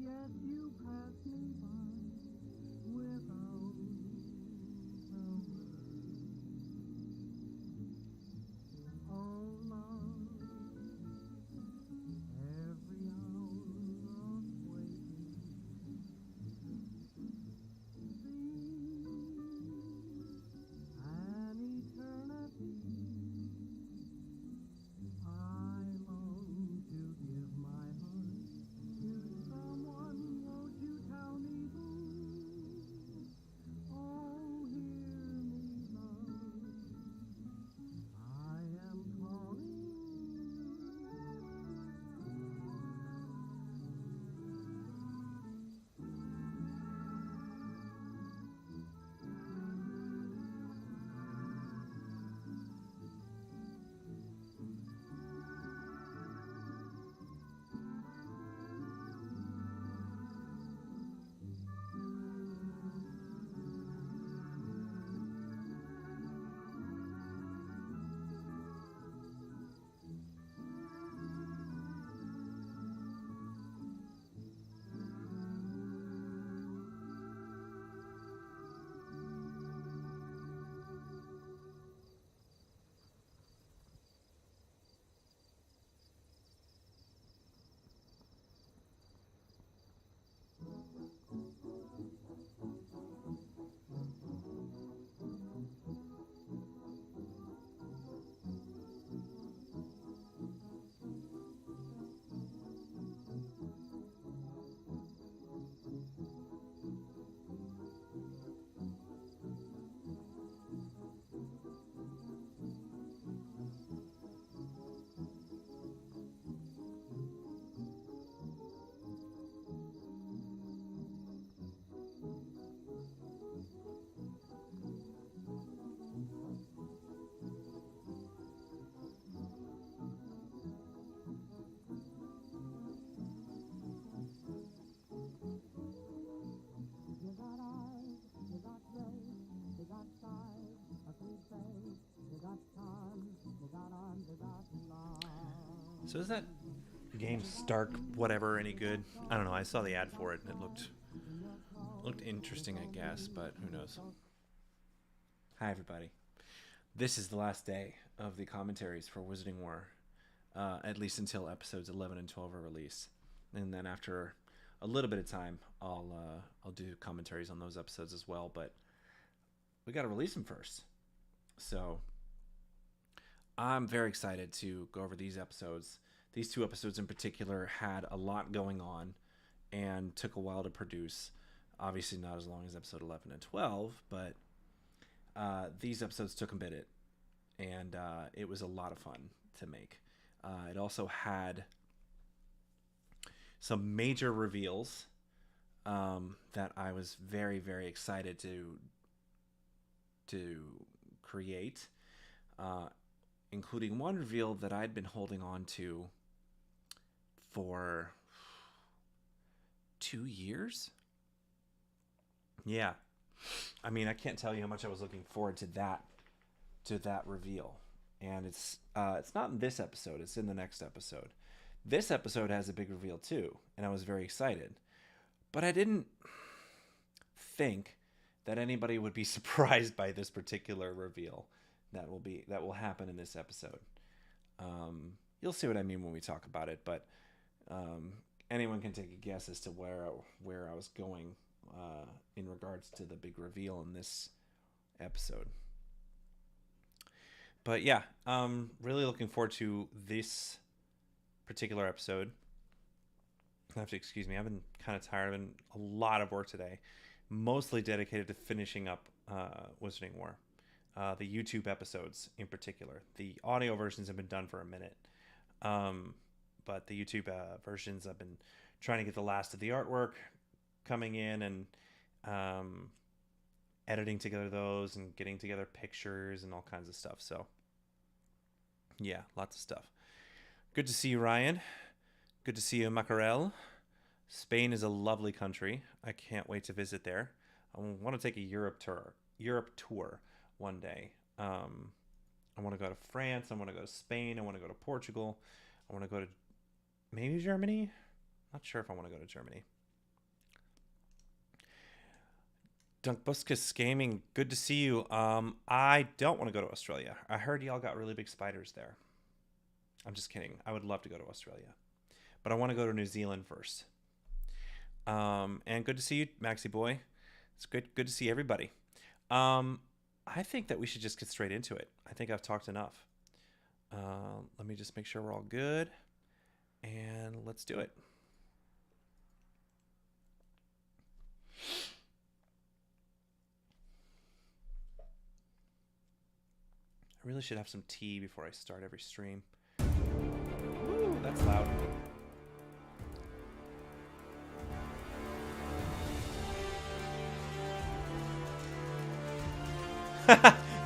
yet you pass me by without a word. Oh, love, every hour of waiting seems an eternity. I long to give my heart to someone, won't you tell me who? Oh, hear me, love, I am calling you got eyes, you got grace, you got size, a sweet face, you got charm, you got arms, you got love. So is that game Stark whatever any good? I don't know. I saw the ad for it and it looked interesting, I guess, but who knows. Hi everybody. This is the last day of the commentaries for Wizarding War, at least until episodes 11 and 12 are released, and then after a little bit of time, I'll do commentaries on those episodes as well. But we got to release them first, so I'm very excited to go over these episodes. These two episodes in particular had a lot going on and took a while to produce. Obviously, not as long as episode 11 and 12, but these episodes took a bit, and it was a lot of fun to make. It also had some major reveals that I was very, very excited to create, including one reveal that I'd been holding on to for 2 years. Yeah, I mean, I can't tell you how much I was looking forward to that reveal. And it's not in this episode, it's in the next episode. This episode has a big reveal too, and I was very excited. But I didn't think that anybody would be surprised by this particular reveal that will happen in this episode. You'll see what I mean when we talk about it, but anyone can take a guess as to where I was going in regards to the big reveal in this episode. But yeah, really looking forward to this particular episode. I have to excuse me. I've been kind of tired. I've been a lot of work today, mostly dedicated to finishing up Wizarding War. The YouTube episodes in particular. The audio versions have been done for a minute. But the YouTube versions, I've been trying to get the last of the artwork coming in and editing together those and getting together pictures and all kinds of stuff. So yeah, lots of stuff. Good to see you, Ryan. Good to see you, Macarel. Spain is a lovely country. I can't wait to visit there. I want to take a Europe tour one day. I want to go to France. I want to go to Spain. I want to go to Portugal. I want to go to maybe Germany. Not sure if I want to go to Germany. Dunkbuskus Gaming, good to see you. I don't want to go to Australia. I heard y'all got really big spiders there. I'm just kidding. I would love to go to Australia, but I want to go to New Zealand first. And good to see you, Maxi Boy. It's good to see everybody. I think that we should just get straight into it. I think I've talked enough. Let me just make sure we're all good, and let's do it. I really should have some tea before I start every stream. Woo, that's loud.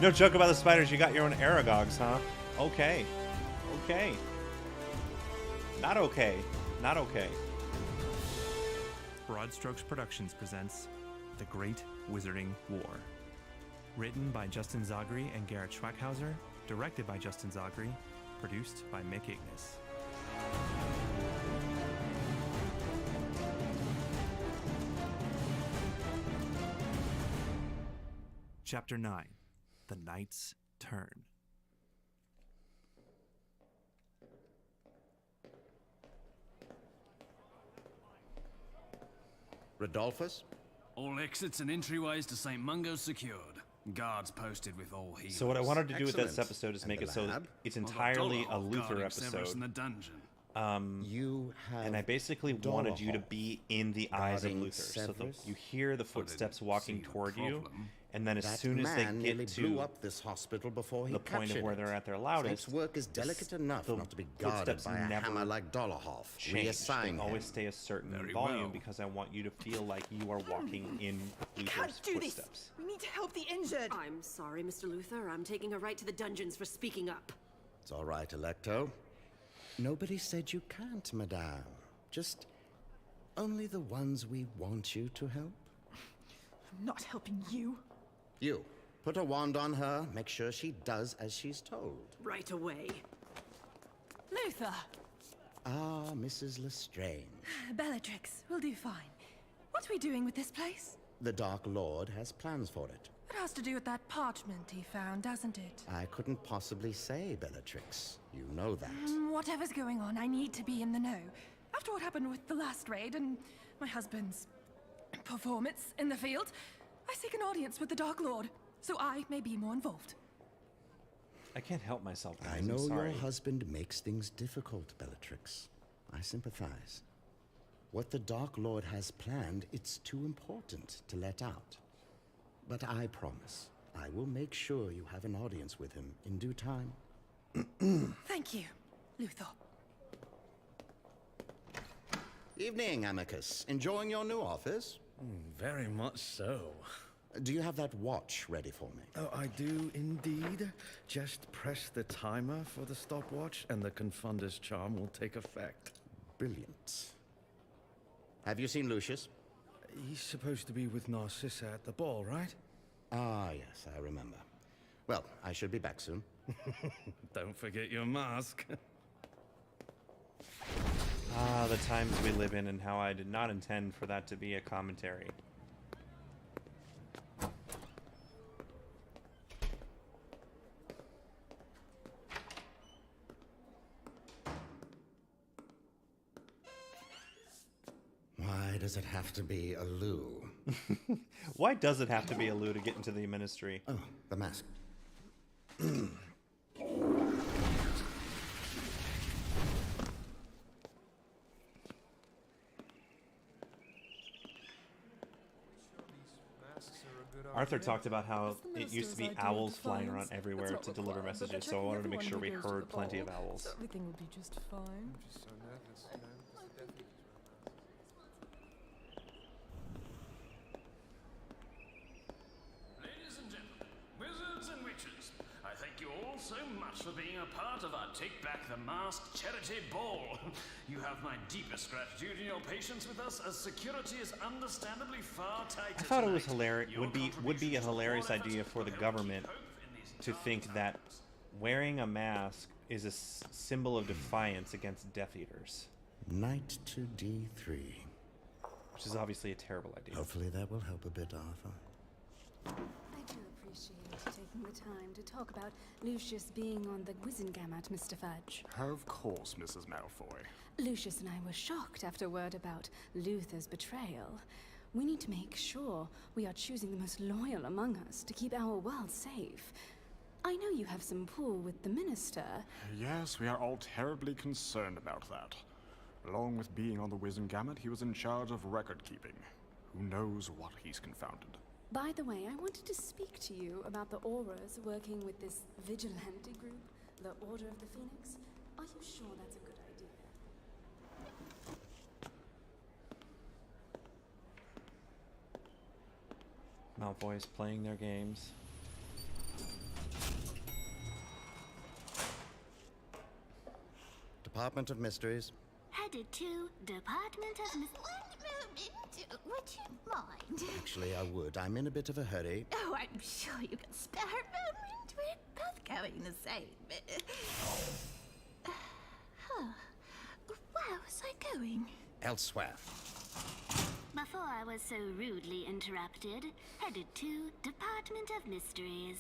No joke about the spiders. You got your own Aragogs, huh? Okay. Okay. Not okay. Not okay. Broad Strokes Productions presents The Great Wizarding War. Written by Justin Zagri and Garrett Schwackhauser, directed by Justin Zagri, produced by Mick Ignis. Chapter 9, The Knight's Turn. Rodolphus? All exits and entryways to St. Mungo secured. Guards posted with all healers. So what I wanted to do with this Excellent. episode is And make the it so lab? it's entirely a Luther Severus in the episode. dungeon. You have And I basically wanted you to be in the eyes of guarding Luther. So Severus? you hear the footsteps walking see the toward you, problem. and then as that soon as they man nearly get blew to up this hospital before he the point of captured where it. they're at their loudest, Snape's work is delicate enough the not to be guarded footsteps by a never hammer like Dolohov. change. Reassign They always him. stay a certain Very volume well. because I want you to feel like you are walking in Can't Luther's do this. footsteps. We need to help the injured. I'm sorry, Mr. Luther. I'm taking her right to the dungeons for speaking up. It's all right, Electo. Nobody said you can't, madame. Just only the ones we want you to help. I'm not helping you. You, put a wand on her, make sure she does as she's told. Right away. Luther. Ah, Mrs. Lestrange. Bellatrix will do fine. What are we doing with this place? The Dark Lord has plans for it. It has to do with that parchment he found, doesn't it? I couldn't possibly say, Bellatrix. You know that. Whatever's going on, I need to be in the know. After what happened with the last raid and my husband's performance in the field, I seek an audience with the Dark Lord, so I may be more involved. I can't help myself, guys. I know I'm sorry. your husband makes things difficult, Bellatrix. I sympathize. What the Dark Lord has planned, it's too important to let out. But I promise, I will make sure you have an audience with him in due time. Thank you, Luther. Evening, Amicus. Enjoying your new office? Very much so. Do you have that watch ready for me? Oh, I do indeed. Just press the timer for the stopwatch and the Confunder's charm will take effect. Brilliant. Have you seen Lucius? He's supposed to be with Narcissa at the ball, right? Ah, yes, I remember. Well, I should be back soon. Don't forget your mask. Ah, the times we live in and how I did not intend for that to be a commentary. Why does it have to be a Lou? Why does it have to be a Lou to get into the ministry? Oh, the mask. Arthur talked about how it used to be owls flying around everywhere to deliver messages, so I wanted to make sure we heard plenty of owls. Everything will be just fine. Ladies and gentlemen, wizards and witches, I thank you all so much for being a part of our Take Back the Mask charity ball. You have my deepest gratitude in your patience with us, as security is understandably far tighter. I thought it was tonight. hilarious. Your Would be a contributions to all hilarious efforts idea for the will help government keep hope in these to dark think that times. wearing a mask is a symbol of defiance against Death Eaters, Knight to D3. which is obviously a terrible idea. Hopefully that will help a bit, Arthur. I do appreciate you taking the time to talk about Lucius being on the Wizengamot, Mr. Fudge. Of course, Mrs. Malfoy. Lucius and I were shocked after word about Luther's betrayal. We need to make sure we are choosing the most loyal among us to keep our world safe. I know you have some pull with the minister. Yes, we are all terribly concerned about that. Along with being on the Wizengamot, he was in charge of record-keeping. Who knows what he's confounded. By the way, I wanted to speak to you about the Auras working with this vigilante group, the Order of the Phoenix. Are you sure that's a good idea? Malfoy's playing their games. Department of Mysteries. Headed to Department of Mysteries. One moment. Would you mind? Actually, I would. I'm in a bit of a hurry. Oh, I'm sure you can spare a moment. We're both going the same. Where was I going? Elsewhere. Before I was so rudely interrupted, headed to Department of Mysteries.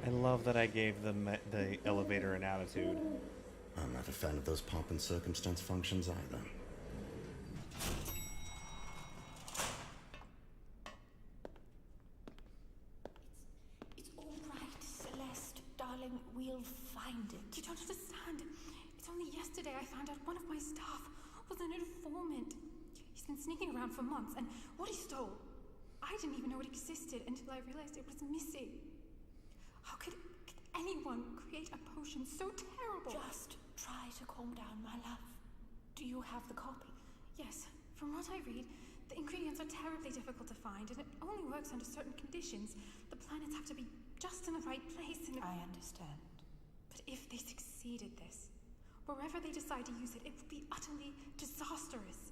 I love that I gave the elevator an attitude. I'm not a fan of those pomp and circumstance functions either. It's all right, Celeste, darling. We'll find it. You don't understand. It's only yesterday I found out one of my staff was an informant. He's been sneaking around for months, and what he stole, I didn't even know it existed until I realized it was missing. How could anyone create a potion so terrible? Just try to calm down, my love. Do you have the copy? Yes. From what I read, the ingredients are terribly difficult to find, and it only works under certain conditions. The planets have to be just in the right place, and I understand. But if they succeed at this, wherever they decide to use it, it would be utterly disastrous.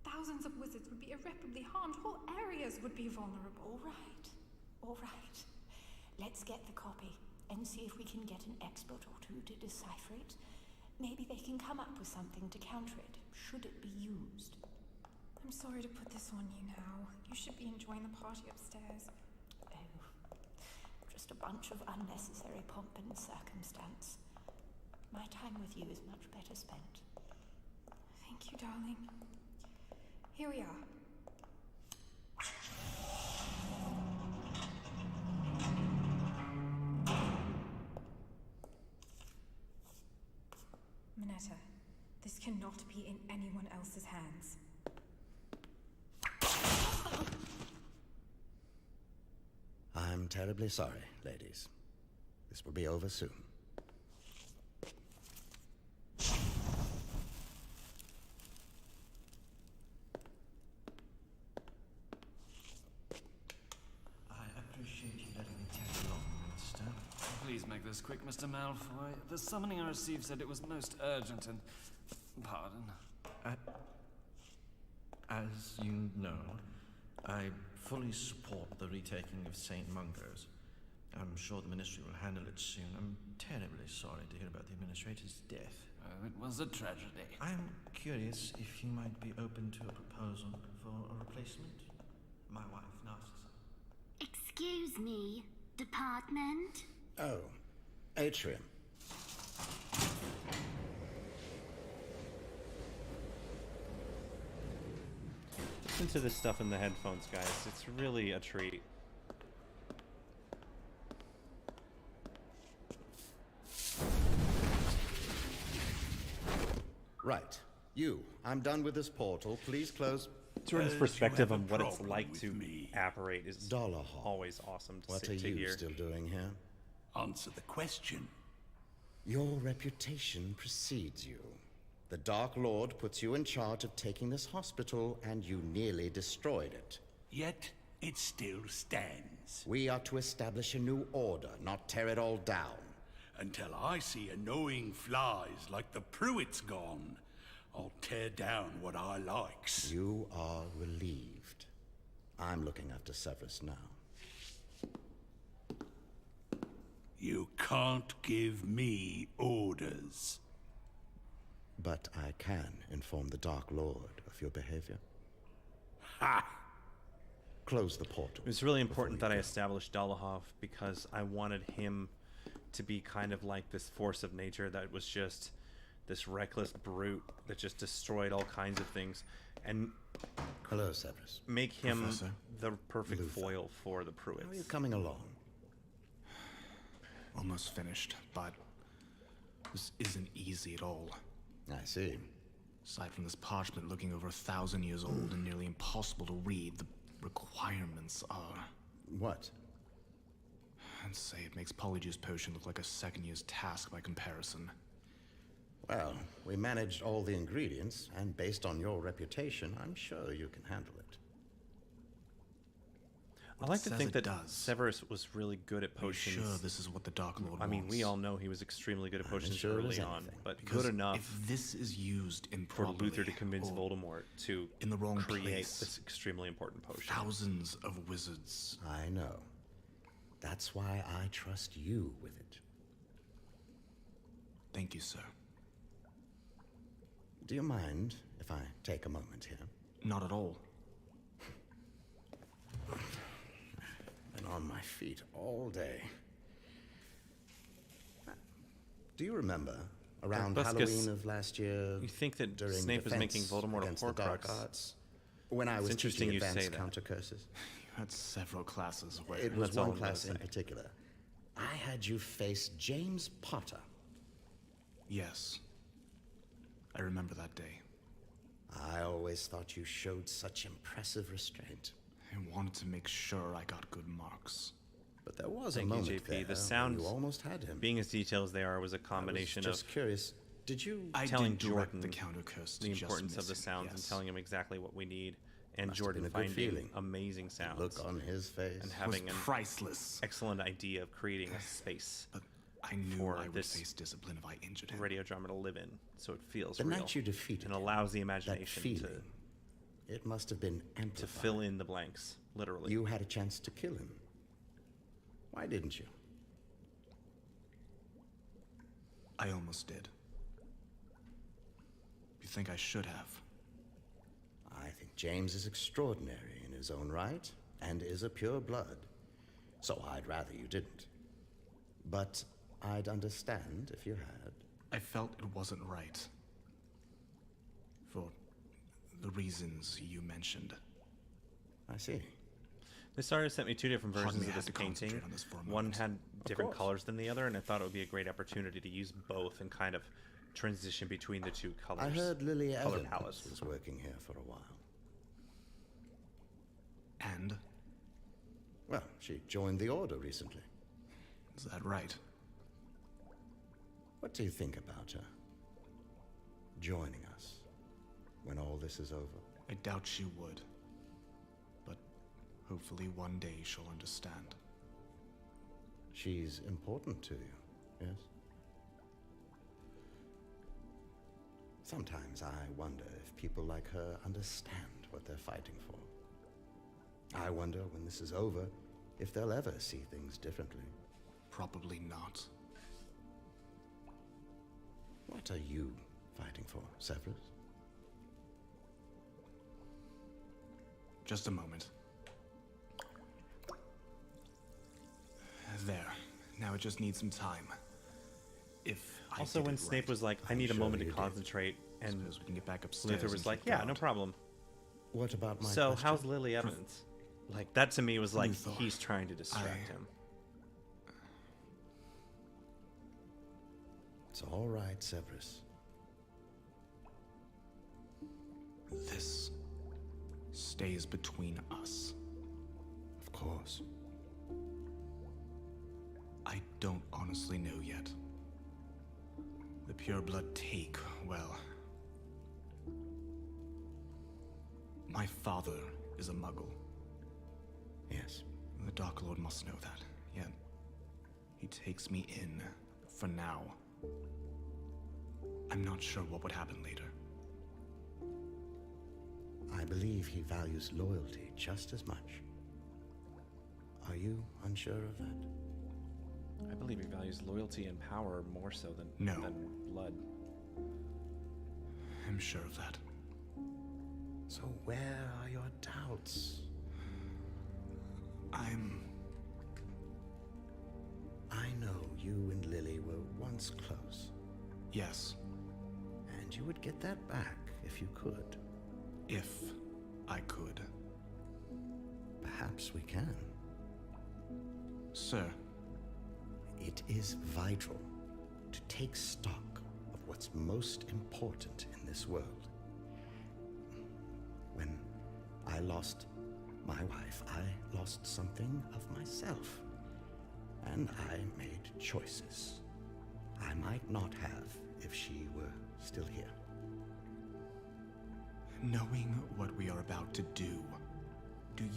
Thousands of wizards would be irreparably harmed. Whole areas would be vulnerable. All right. Let's get the copy and see if we can get an expert or two to decipher it. Maybe they can come up with something to counter it, should it be used. I'm sorry to put this on you now. You should be enjoying the party upstairs. Oh, just a bunch of unnecessary pomp and circumstance. My time with you is much better spent. Thank you, darling. Here we are. Minetta, this cannot be in anyone else's hands. I'm terribly sorry, ladies. This will be over soon. Please make this quick, Mr. Malfoy. The summoning I received said it was most urgent and... Pardon? As you know, I fully support the retaking of St. Mungo's. I'm sure the Ministry will handle it soon. I'm terribly sorry to hear about the Administrator's death. Oh, it was a tragedy. I'm curious if you might be open to a proposal for a replacement. My wife Narcissa. Excuse me, Department? Oh, Atrium. Listen to this stuff in the headphones, guys. It's really a treat. Right. You. I'm done with this portal. Please close. Jordan's perspective on what it's like to apparate is Dollar Hall. always awesome to What see, are to you hear. still doing here? Answer the question. Your reputation precedes you. The Dark Lord puts you in charge of taking this hospital, and you nearly destroyed it. Yet, it still stands. We are to establish a new order, not tear it all down. Until I see annoying flies like the Pruitt's gone, I'll tear down what I likes. You are relieved. I'm looking after Severus now. You can't give me orders. But I can inform the Dark Lord of your behavior. Ha! close the portal. It was really important that I established Dolohov because I wanted him to be kind of like this force of nature that was just this reckless brute that just destroyed all kinds of things, and hello, Severus. Make him Professor the perfect Luther. foil for the Pruitts. How are you coming along? Almost finished, but this isn't easy at all. I see. Aside from this parchment looking over 1,000 years old and nearly impossible to read, the requirements are... What? I'd say it makes Polyjuice Potion look like a second year's task by comparison. Well, we managed all the ingredients, and based on your reputation, I'm sure you can handle it. I like to think that does. Severus was really good at Are you potions. sure this is what the Dark Lord I mean, wants? we all know he was extremely good at potions sure early as on, anything. but Because good enough if this is used for improperly, Luther to convince or Voldemort to in the wrong create place, this extremely important potion. thousands of wizards. I know. That's why I trust you with it. Thank you, sir. Do you mind if I take a moment here? Not at all. Been on my feet all day. Do you remember around Buscus, Halloween of last year? You think that during Snape is making defense Voldemort a against the Dark Horcrux? Arts, when I It's was interesting teaching you say advanced that. counter curses? You had several classes where... It was That's all one I'm gonna class in say. particular. I had you face James Potter. Yes. I remember that day. I always thought you showed such impressive restraint. I wanted to make sure I got good marks. But there was Thank a you, moment JP. there The when sounds, you almost had him. being as detailed as they are, was a I was combination just of curious. Did you I telling did direct Jordan the counter curse to the just importance of the miss him, sounds and yes. telling him exactly what we need, and Must have Jordan been a good finding feeling. amazing sounds look on his face? and It was having an priceless. excellent idea of creating a space But I knew for I would this face discipline if I injured him. radio drama to live in, so it feels The real night you defeated and him, allows the that imagination feeling, it must have been to amplified. fill in the blanks, literally. You had a chance to kill him. Why didn't you? I almost did. You think I should have? I think James is extraordinary in his own right, and is a pure blood. So I'd rather you didn't. But I'd understand if you had. I felt it wasn't right. For the reasons you mentioned. I see. This artist sent me two different Pardon versions me, I of had this to painting. concentrate on this for a One moment. had different course. colors than the other, and I thought it would be a great opportunity to use both and kind of transition between the two colors. I heard Lily color Evans palettes. was working here for a while. And? Well, she joined the Order recently. Is that right? What do you think about her joining us when all this is over? I doubt she would. But hopefully one day she'll understand. She's important to you, yes? Sometimes I wonder if people like her understand what they're fighting for. I wonder when this is over if they'll ever see things differently. Probably not. What are you fighting for, Severus? Just a moment. There. Now it just needs some time. If I Also, did when it Snape right. was like, I need a sure moment to you did. concentrate, and Suppose we can get back upstairs. Luther was and like, keep yeah, guard. no problem. What about my So, question? how's Lily Evans? Like, that to me was like, Luther, he's trying to distract him. It's all right, Severus. This stays between us. Of course. I don't honestly know yet. The pureblood take, well... My father is a muggle. Yes. The Dark Lord must know that, yet he takes me in for now. I'm not sure what would happen later. I believe he values loyalty just as much. Are you unsure of that? I believe he values loyalty and power more so than, No. than blood. I'm sure of that. So where are your doubts? I know you and Lily were once close. Yes. And you would get that back if you could. If I could. Perhaps we can. Sir. It is vital to take stock of what's most important in this world. When I lost my wife, I lost something of myself. And I made choices I might not have if she were still here. Knowing what we are about to do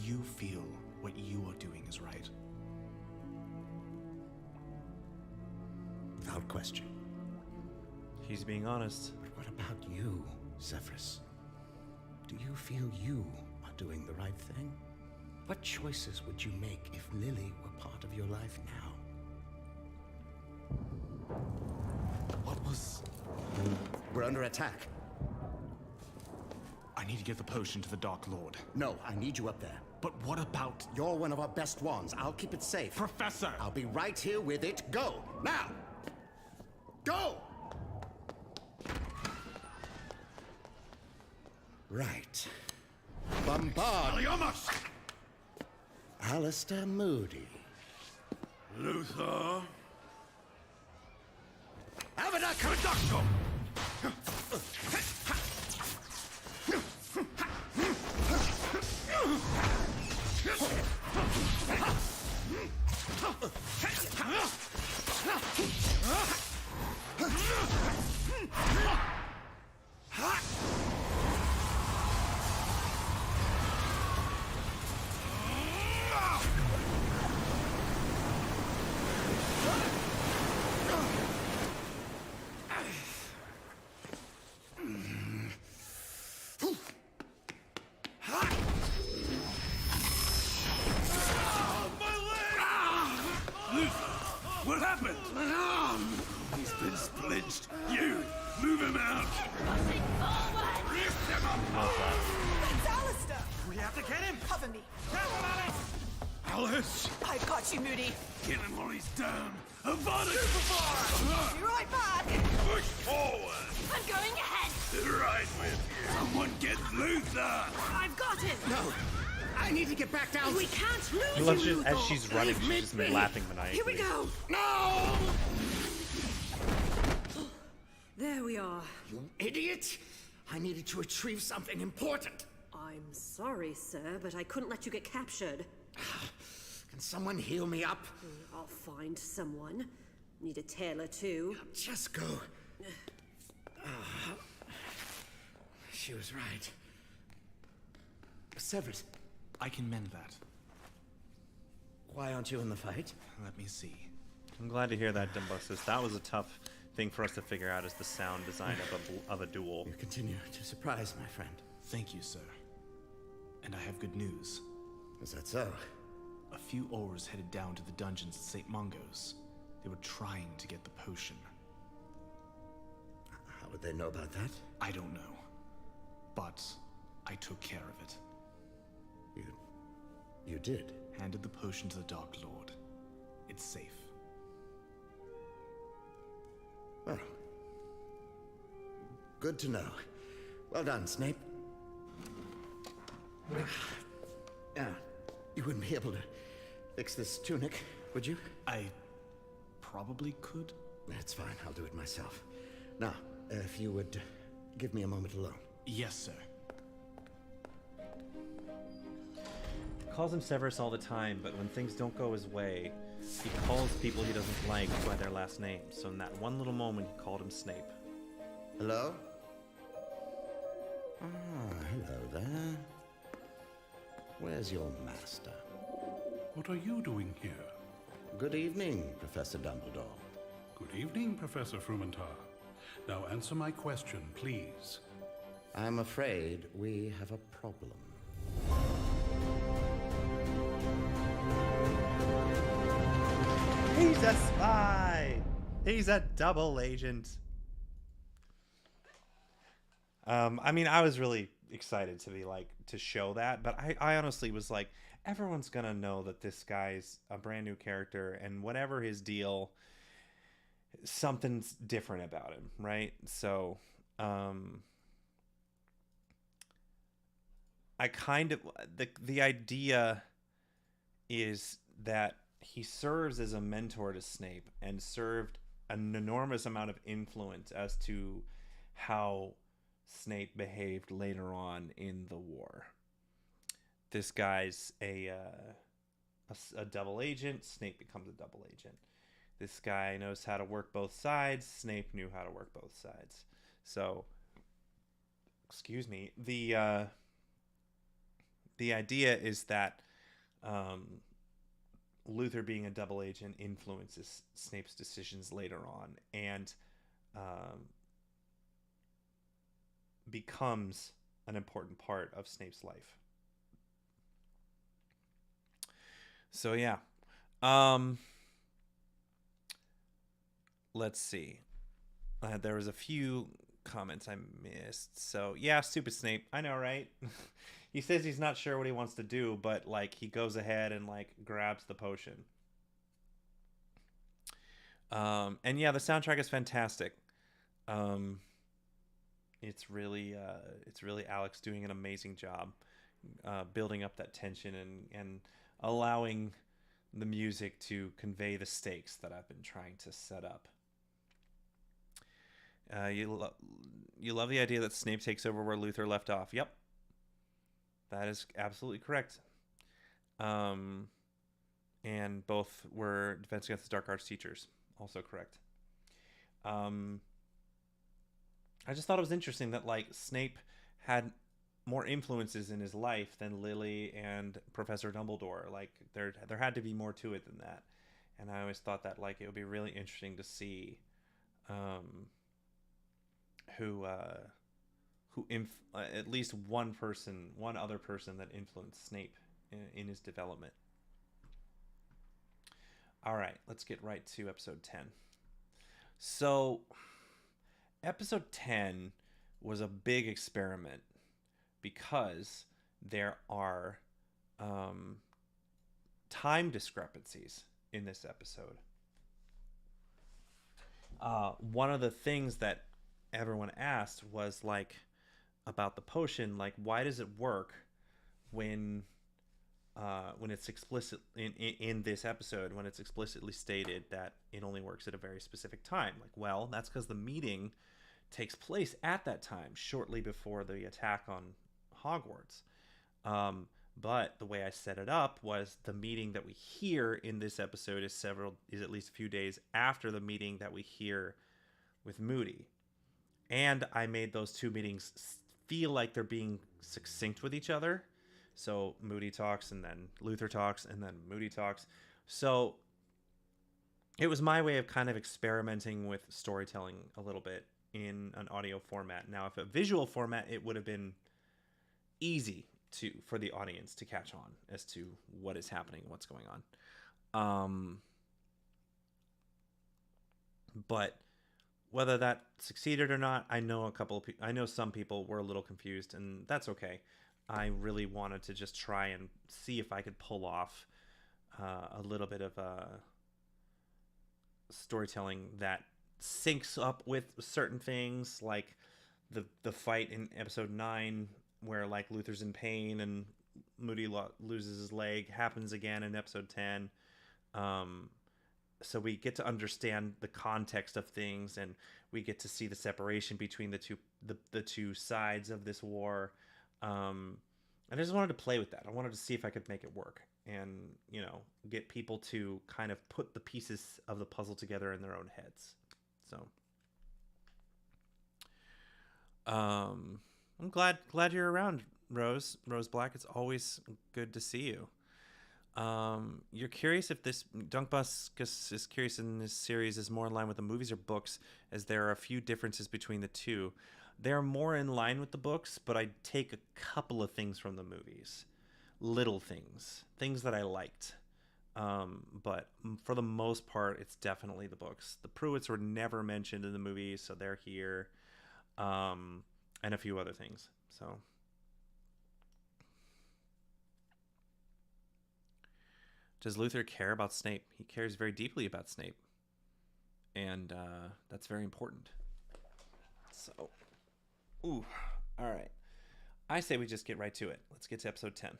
you feel what you are doing is right? Without question. He's being honest. But what about you, Severus? Do you feel you are doing the right thing? What choices would you make if Lily were part of your life now? What was... We're under attack. I need to get the potion to the Dark Lord. No, I need you up there. But what about... You're one of our best wands. I'll keep it safe. Professor! I'll be right here with it. Go! Now! Go! Right. Bombard! Aliamus! Alistair Moody. Luther! Avada Kedavra! What happened? My arm! He's been splinched. You, move him out. Pushing forward! Lift him up. It's Alistair! We have to get him! Cover me. Careful, Alice! Alice, I've got you, Moody. kill him while he's down. Avada! Be right back. Push forward. I'm going ahead! Right with you. Someone get Luther. I've got him! No! I need to get back down! We can't lose He loves you, just, as Luther. she's running, she's just laughing maniacally. Here we go! No! There we are. You idiot! I needed to retrieve something important. I'm sorry, sir, but I couldn't let you get captured. Can someone heal me up? I'll find someone. Need a tailor, too. Just go. She was right. Severus, I can mend that. why aren't you in the fight? Let me see. I'm glad to hear that, Dumbuses. That was a tough thing for us to figure out, is the sound design of a duel. You continue to surprise, my friend. Thank you, sir. And I have good news. Is that so? A few Aurs headed down to the dungeons at St. Mungo's. They were trying to get the potion. How would they know about that? I don't know. But I took care of it. You did? Handed the potion to the Dark Lord. It's safe. Well, good to know. Well done, Snape. You wouldn't be able to fix this tunic, would you? I probably could. That's fine, I'll do it myself. Now, if you would give me a moment alone. Yes, sir. He calls him Severus all the time, but when things don't go his way, he calls people he doesn't like by their last names. So in that one little moment, he called him Snape. Hello? Hello there. Where's your master? What are you doing here? Good evening, Professor Dumbledore. Good evening, Professor Frumentar. Now answer my question, please. I'm afraid we have a problem. He's a spy! He's a double agent. I mean, I was really excited to be like to show that, but I honestly was like, everyone's gonna know that this guy's a brand new character, and whatever his deal, something's different about him, right? So I kind of the idea is that he serves as a mentor to Snape and served an enormous amount of influence as to how Snape behaved later on in the war. This guy's a double agent. Snape becomes a double agent. This guy knows how to work both sides. Snape knew how to work both sides. So, excuse me. The idea is that Luther being a double agent influences Snape's decisions later on, and becomes an important part of Snape's life. So yeah. Let's see. There was a few comments I missed. So yeah, stupid Snape. I know, right? He says he's not sure what he wants to do, but like he goes ahead and like grabs the potion. And yeah, the soundtrack is fantastic. It's really Alex doing an amazing job building up that tension and allowing the music to convey the stakes that I've been trying to set up. You love the idea that Snape takes over where Luther left off. Yep. That is absolutely correct. And both were Defense Against the Dark Arts teachers. Also correct. I just thought it was interesting that like Snape had more influences in his life than Lily and Professor Dumbledore. Like there had to be more to it than that. And I always thought that like it would be really interesting to see at least one other person that influenced Snape in his development. All right, let's get right to episode 10. So, episode 10 was a big experiment because there are time discrepancies in this episode. One of the things that everyone asked was like about the potion, like why does it work when it's explicit in this episode, when it's explicitly stated that it only works at a very specific time. Like, well, that's because the meeting takes place at that time, shortly before the attack on Hogwarts. But the way I set it up was the meeting that we hear in this episode is at least a few days after the meeting that we hear with Moody. And I made those two meetings feel like they're being succinct with each other. So Moody talks, and then Luther talks, and then Moody talks. So it was my way of kind of experimenting with storytelling a little bit in an audio format. Now, if a visual format, it would have been easy for the audience to catch on as to what is happening, what's going on. But whether that succeeded or not, I know some people were a little confused, and that's okay. I really wanted to just try and see if I could pull off a little bit of storytelling that syncs up with certain things, like the fight in episode 9 where like Luther's in pain and Moody loses his leg happens again in episode 10. So we get to understand the context of things, and we get to see the separation between the two sides of this war. I just wanted to play with that. I wanted to see if I could make it work and, get people to kind of put the pieces of the puzzle together in their own heads. So, I'm glad you're around, Rose Black. It's always good to see you. You're curious if this Dunkbus is curious in this series is more in line with the movies or books, as there are a few differences between the two. They're more in line with the books, but I take a couple of things from the movies. Little things that I liked. But for the most part, it's definitely the books. The Pruitts were never mentioned in the movies, so they're here. And a few other things. So, Does Luther care about Snape? He cares very deeply about Snape. And that's very important. So, ooh, all right. I say we just get right to it. Let's get to episode 10.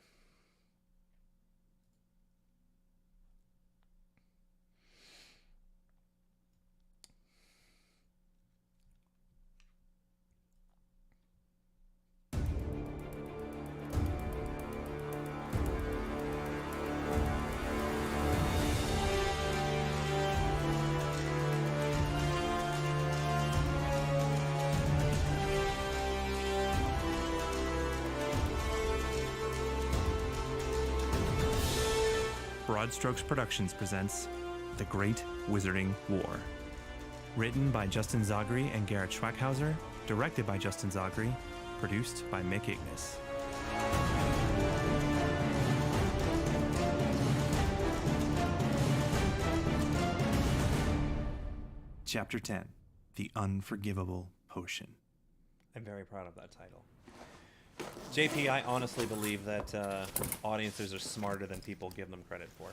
Broad Strokes Productions presents The Great Wizarding War. Written by Justin Zagri and Garrett Schwackhauser, directed by Justin Zagri, produced by Mick Ignis. Chapter 10, The Unforgivable Potion. I'm very proud of that title. JP, I honestly believe that audiences are smarter than people give them credit for.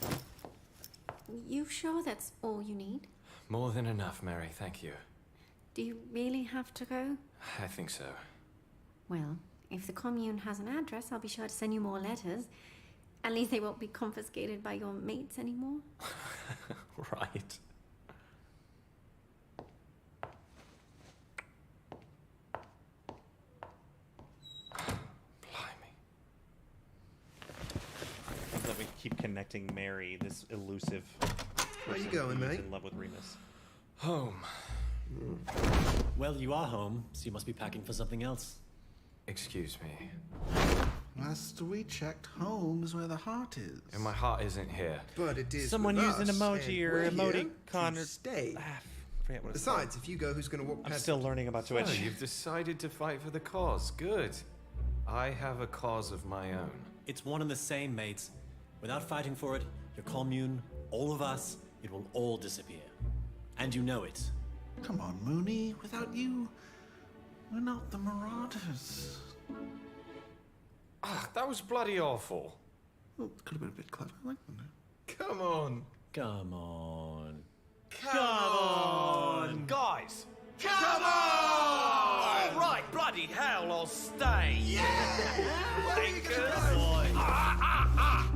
You sure that's all you need? More than enough, Mary, thank you. Do you really have to go? I think so. Well, if the commune has an address, I'll be sure to send you more letters. At least they won't be confiscated by your mates anymore. Right. That we keep connecting Mary, this elusive Where you person going, who's mate? in love with Remus. Home. Well, you are home, so you must be packing for something else. Excuse me. Last we checked, home is where the heart is. And my heart isn't here. But it is Someone with use an us, emoji and or we're here emoticon to or stay. Forget what it's Besides, if you go, who's going to walk I'm past? still learning about Twitch. So you've decided to fight for the cause. Good. I have a cause of my own. It's one and the same, mates. Without fighting for it, your commune, all of us, it will all disappear. And you know it. Come on, Mooney. Without you, we're not the Marauders. Ah, that was bloody awful. Well, could have been a bit clever, like that. Come on. Come on. Come on. Guys! Come on! All right, bloody hell, I'll stay.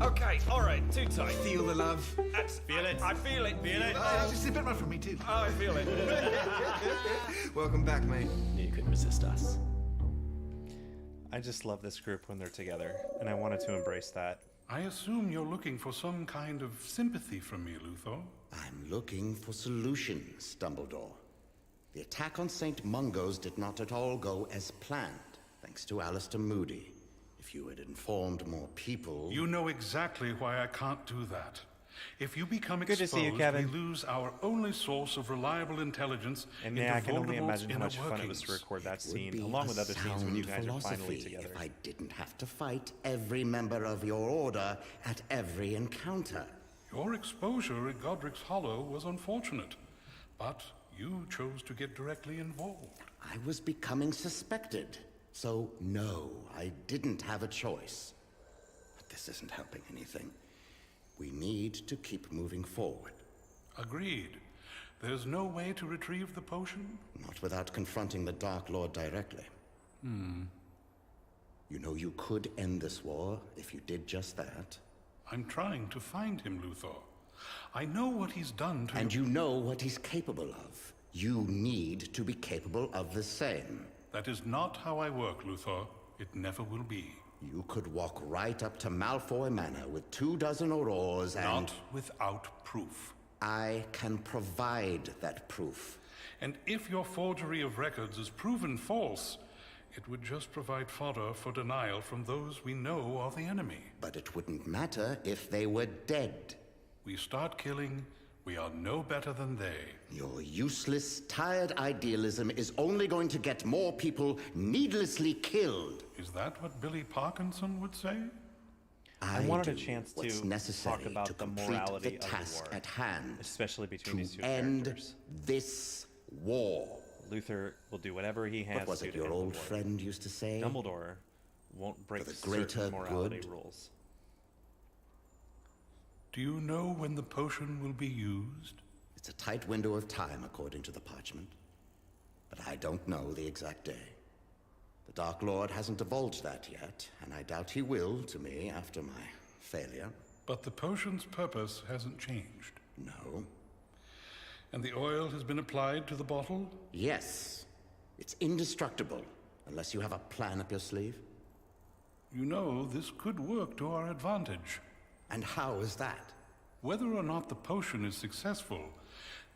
Okay, all right, too tight. Feel the love. Feel it. I feel it. Feel it. Just a bit more from me, too. Oh, I feel it. Welcome back, mate. You couldn't resist us. I just love this group when they're together, and I wanted to embrace that. I assume you're looking for some kind of sympathy from me, Luthor. I'm looking for solutions, Dumbledore. The attack on St. Mungo's did not at all go as planned, thanks to Alistair Moody. If you had informed more people... You know exactly why I can't do that. If you become Good to exposed, see you, Kevin. we lose our only source of reliable intelligence And into yeah, I can only Voldemort's imagine how inner much fun it was to workings. record that scene, Would be along with a other scenes when you sound guys are finally philosophy together. if I didn't have to fight every member of your order at every encounter. Your exposure at Godric's Hollow was unfortunate, but you chose to get directly involved. I was becoming suspected, so no, I didn't have a choice. But this isn't helping anything. We need to keep moving forward. Agreed. There's no way to retrieve the potion? Not without confronting the Dark Lord directly. You know, you could end this war if you did just that. I'm trying to find him, Luthor. I know what he's done to... And you know what he's capable of. You need to be capable of the same. That is not how I work, Luthor. It never will be. You could walk right up to Malfoy Manor with 24 aurors and... Not without proof. I can provide that proof. And if your forgery of records is proven false, it would just provide fodder for denial from those we know are the enemy. But it wouldn't matter if they were dead. We start killing, we are no better than they. Your useless, tired idealism is only going to get more people needlessly killed. Is that what Billy Parkinson would say? I wanted a do chance what's to necessary talk about to the complete morality the of the task war, at hand, especially between these to two end characters. this war. Luther will do whatever he has What was to it to your end the old war. friend used to say? Dumbledore won't break For the greater certain morality good. rules. Do you know when the potion will be used? It's a tight window of time, according to the parchment. But I don't know the exact day. The Dark Lord hasn't divulged that yet, and I doubt he will to me after my failure. But the potion's purpose hasn't changed. No. And the oil has been applied to the bottle? Yes. It's indestructible, unless you have a plan up your sleeve. You know, this could work to our advantage. And how is that? Whether or not the potion is successful,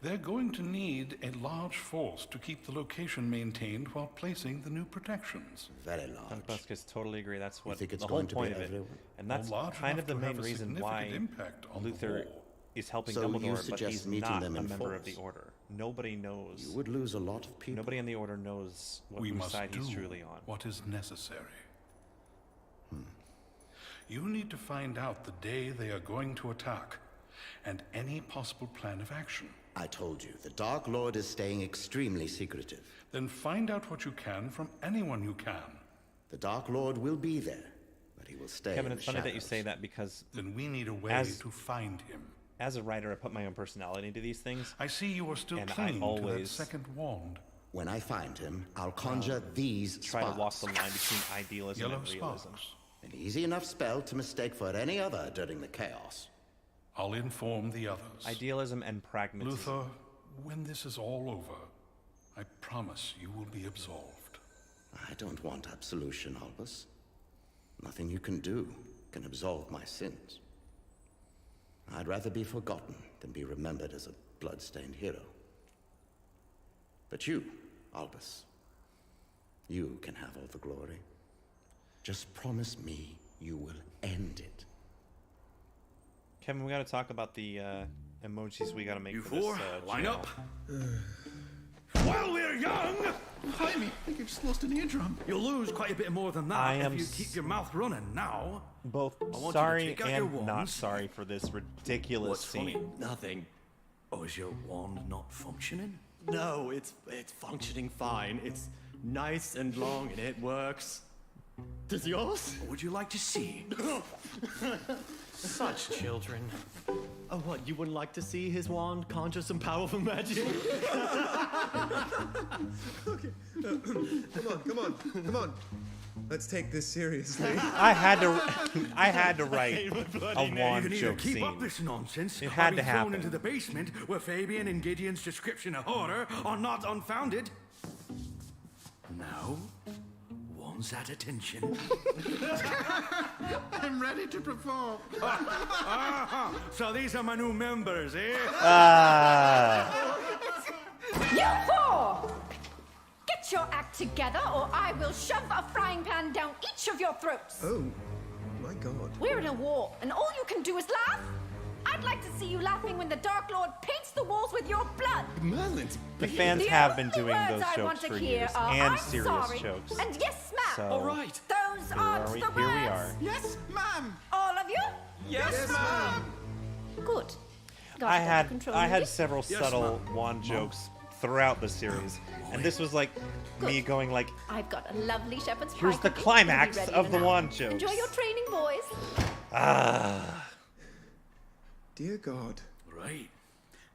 they're going to need a large force to keep the location maintained while placing the new protections. Very large. Buskis totally agree. That's what think it's the whole going to be point of it. everyone? And that's Well, large kind of enough the to main have a reason why significant impact on the Luther whole. is helping So you Dumbledore, but suggest he's meeting not a them in member of the force? Order. Nobody knows. You would lose a lot of people. Nobody in the Order knows We whose must side do he's truly on. what is necessary. You need to find out the day they are going to attack, and any possible plan of action. I told you, the Dark Lord is staying extremely secretive. Then find out what you can from anyone you can. The Dark Lord will be there, but he will stay Kevin, in it's the funny that you shadows. say that because Then we need a way to find him. as a writer, I put my own personality into these things. I see you are still and clinging I always to that second wand. When I find him, I'll conjure these try sparks. to walk the line between idealism Yellow and realism. sparks. An easy enough spell to mistake for any other during the chaos. I'll inform the others. Idealism and pragmatism. Luther, when this is all over, I promise you will be absolved. I don't want absolution, Albus. Nothing you can do can absolve my sins. I'd rather be forgotten than be remembered as a blood-stained hero. But you, Albus, you can have all the glory. Just promise me you will end it. Kevin, we got to talk about the emojis we got to make You for this four, line channel. up. While we're young, Behind me, I think you just lost an eardrum. you'll lose quite a bit more than that I am if you keep your mouth running now. Both want you to sorry take out your and not wands. sorry for this ridiculous What's scene. funny? Nothing. Oh, is your wand not functioning? No, it's functioning fine. It's nice and long and it works. Does yours? What would you like to see? Such children. Oh, what? You wouldn't like to see his wand conjure some powerful magic? Okay. Come on. Let's take this seriously. I had to write a You wand can either joke keep scene. up this nonsense, It or had be to thrown happen. into the basement where Fabian and Gideon's description of horror are not unfounded. Now, one's at attention. I'm ready to perform. So these are my new members, eh? You four! Get your act together, or I will shove a frying pan down each of your throats. Oh, my God. We're in a war, and all you can do is laugh? I'd like to see you laughing when the Dark Lord paints the walls with your blood. Merlin's The fans The have been only doing words those I want jokes to for hear years, are, and I'm serious sorry, jokes. and yes, ma'am. So, All right. Those aren't the here we words. are. Yes, ma'am. All of you? Yes, ma'am. Good. Got I it under had control, I had Ruby? several subtle wand jokes throughout the series, and this was like me going like, I've got a lovely shepherd's pie here's the cookie. climax It'll be ready of in the an hour. wand jokes. Enjoy your training, boys. Dear God. Right.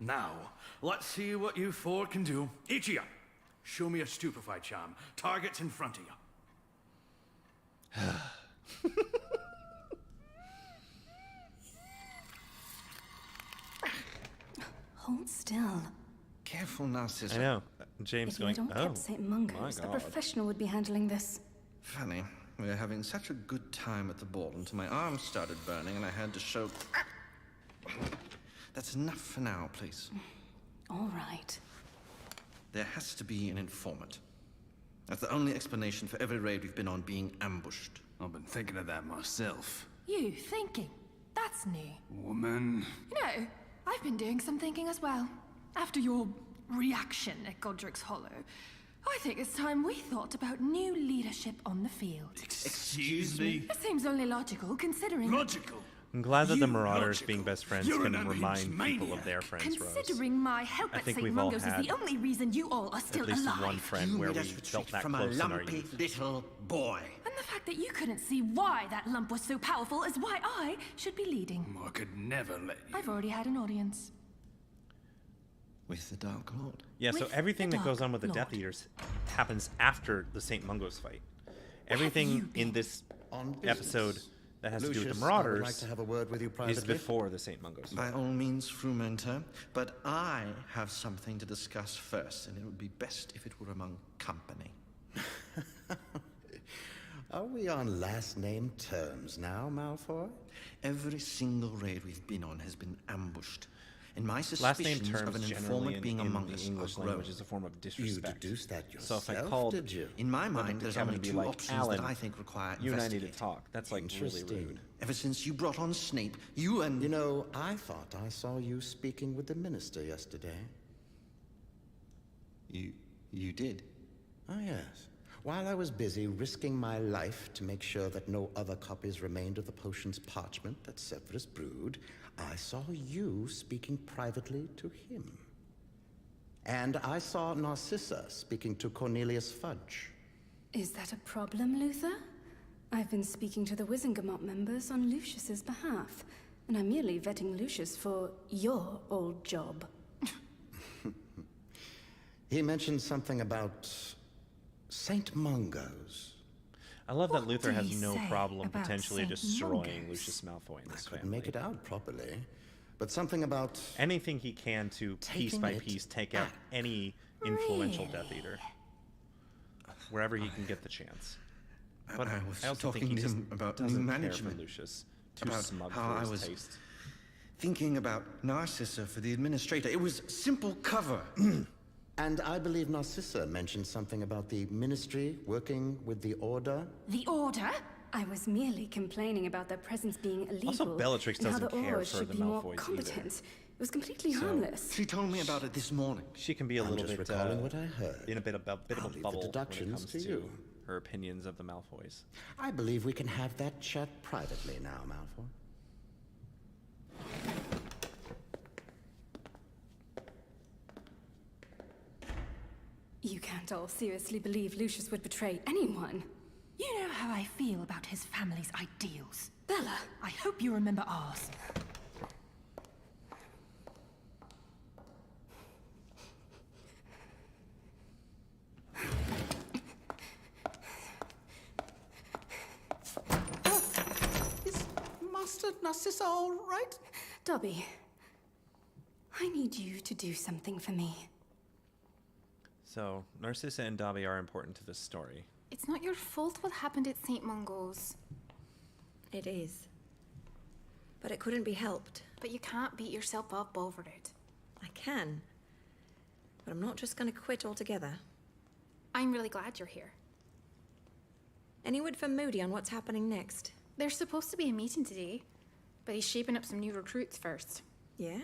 Now, let's see what you four can do. Each of you, show me a stupefy charm. Targets in front of you. Hold still. Careful now, sister. I know. James If you going, don't oh, get St. Mungo's, my a God. professional would be handling this. Funny. We were having such a good time at the ball until my arms started burning and I had to show... That's enough for now, please. All right. There has to be an informant. That's the only explanation for every raid we've been on being ambushed. I've been thinking of that myself. You thinking? That's new. Woman. You know, I've been doing some thinking as well. After your reaction at Godric's Hollow, I think it's time we thought about new leadership on the field. Excuse me? It seems only logical, considering... Logical? I'm glad that the Marauders, being best friends, can remind people of their friends, Rose. Considering my help I at think St. we've all Mungo's is had the only reason you all are still at least alive. one friend where we felt that from close a in our lumpy youth. little boy. And the fact that you couldn't see why that lump was so powerful is why I should be leading. I could never let you. I've already had an audience. With the Dark Lord? Yeah, so With everything the that goes Dark on with the Lord. Death Eaters happens after the St. Mungo's fight. Everything in this episode that has to do with Lucius, the I would Marauders like to have a word with you is privately. before the St. Mungo's By fight. all means, Frumenter, but I have something to discuss first, and it would be best if it were among company. Are we on last name terms now, Malfoy? Every single raid we've been on has been ambushed. And my Last name suspicions terms of an generally informant being in among the us English are growing. language is a form of disrespect. You deduced that So if I yourself, called, did you? In my went up mind, to there's Kevin only and be two like, options Alan, that I think require you and I need to investigating. talk. That's like really Interesting. rude. Ever since you brought on Snape, you and... You know, I thought I saw you speaking with the minister yesterday. You did? Oh, yes. While I was busy risking my life to make sure that no other copies remained of the potion's parchment that Severus brewed, I saw you speaking privately to him. And I saw Narcissa speaking to Cornelius Fudge. Is that a problem, Luther? I've been speaking to the Wizengamot members on Lucius's behalf, and I'm merely vetting Lucius for your old job. He mentioned something about St. Mungo's. I love that What Luther did has he no say problem about potentially St. destroying Mungo's? Lucius Malfoy and his Couldn't family. make it out properly, but something about Anything he can to, piece Taking by it piece, take out any influential Death Eater. Wherever he can get the chance. But I was also talking think he to just him about doesn't care management. for Lucius. Too About smug how for I his was taste. thinking about Narcissa for the administrator. It was simple cover. And I believe Narcissa mentioned something about the ministry working with the Order. The Order? I was merely complaining about their presence being illegal. Also, Bellatrix and how doesn't the care Aurors for should the be more Malfoys competent. either. It was completely So- harmless. She told me about it this morning. She can be a I'm little just bit recalling what I heard. in a bit of a I'll leave the bubble when it deductions comes to to you. her opinions of the Malfoys. I believe we can have that chat privately now, Malfoy. You can't all seriously believe Lucius would betray anyone. You know how I feel about his family's ideals. Bella! I hope you remember ours. Is Master Narcissa all right? Dobby, I need you to do something for me. So, Narcissa and Dobby are important to this story. It's not your fault what happened at St. Mungo's. It is. But it couldn't be helped. But you can't beat yourself up over it. I can. But I'm not just going to quit altogether. I'm really glad you're here. Any word from Moody on what's happening next? There's supposed to be a meeting today, but he's shaping up some new recruits first. Yeah?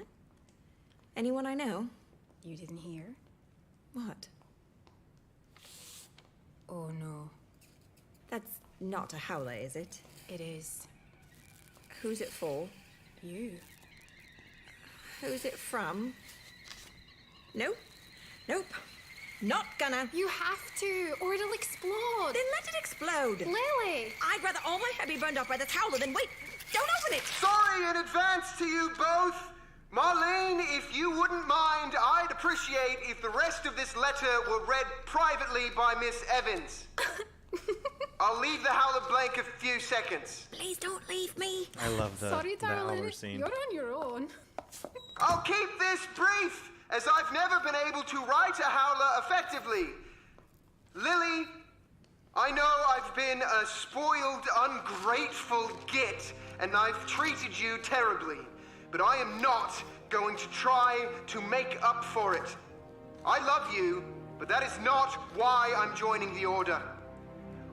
Anyone I know? You didn't hear? What? Oh no. That's not a howler, is it? It is. Who's it for? You. Who's it from? Nope. Nope. Not gonna. You have to, or it'll explode. Then let it explode. Lily! I'd rather all my hair be burned off by this howler than wait. Don't open it! Sorry in advance to you both. Marlene, if you wouldn't mind, I'd appreciate if the rest of this letter were read privately by Miss Evans. I'll leave the howler blank a few seconds. Please don't leave me. I love the Sorry, darling. Howler scene. You're on your own. I'll keep this brief, as I've never been able to write a howler effectively. Lily, I know I've been a spoiled, ungrateful git, and I've treated you terribly. But I am not going to try to make up for it. I love you, but that is not why I'm joining the Order.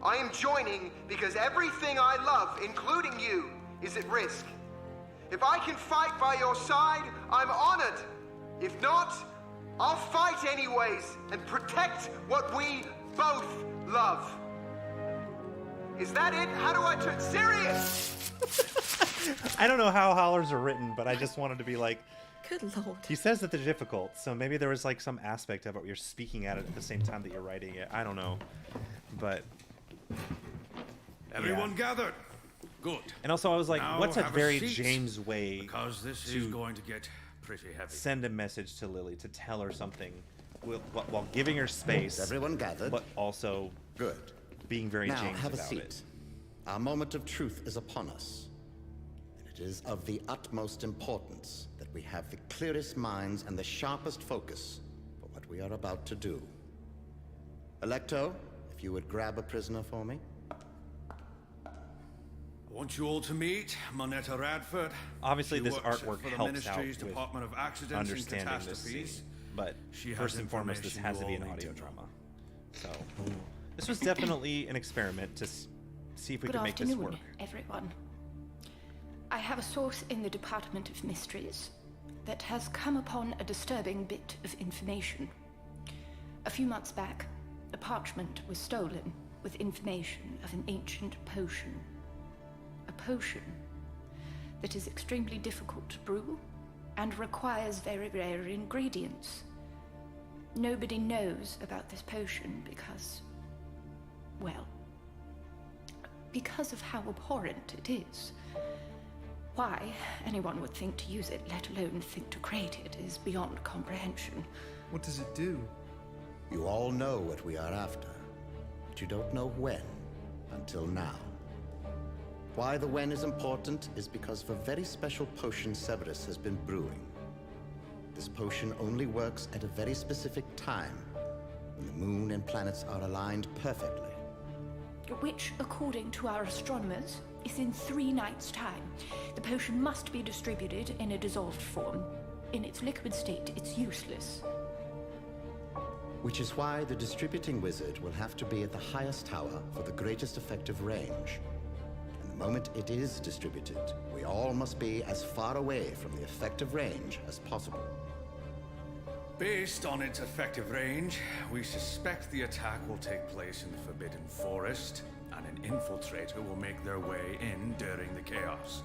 I am joining because everything I love, including you, is at risk. If I can fight by your side, I'm honored. If not, I'll fight anyways and protect what we both love. Is that it? How do I turn serious? I don't know how howlers are written, but I just wanted to be like, Good lord. he says that they're difficult, so maybe there was like some aspect of it where you're speaking at it at the same time that you're writing it. I don't know, but Everyone yeah. gathered. Good. And also, I was like, Now what's a have very seat, James way because this is going to get pretty heavy. send a message to Lily to tell her something while giving her space. Everyone gathered? But also good. Being very now, James have a about seat. it. Our moment of truth is upon us. And it is of the utmost importance that we have the clearest minds and the sharpest focus for what we are about to do. Electo, if you would grab a prisoner for me. I want you all to meet Monetta Radford. Obviously, She this works artwork for the helps out Ministry's with Department of Accidents and understanding this scene. Catastrophes. But She has first and foremost, this has to be an information you audio all need to drama. So this was definitely an experiment to see if we Good could make this afternoon, work. everyone. I have a source in the Department of Mysteries that has come upon a disturbing bit of information. A few months back, a parchment was stolen with information of an ancient potion. A potion that is extremely difficult to brew and requires very rare ingredients. Nobody knows about this potion because, well, because of how abhorrent it is. Why anyone would think to use it, let alone think to create it, is beyond comprehension. What does it do? You all know what we are after, but you don't know when, until now. Why the when is important is because of a very special potion Severus has been brewing. This potion only works at a very specific time, when the moon and planets are aligned perfectly. Which, according to our astronomers, is in 3 nights' time. The potion must be distributed in a dissolved form. In its liquid state, it's useless. Which is why the distributing wizard will have to be at the highest tower for the greatest effective range. And the moment it is distributed, we all must be as far away from the effective range as possible. Based on its effective range, we suspect the attack will take place in the Forbidden Forest, and an infiltrator will make their way in during the chaos.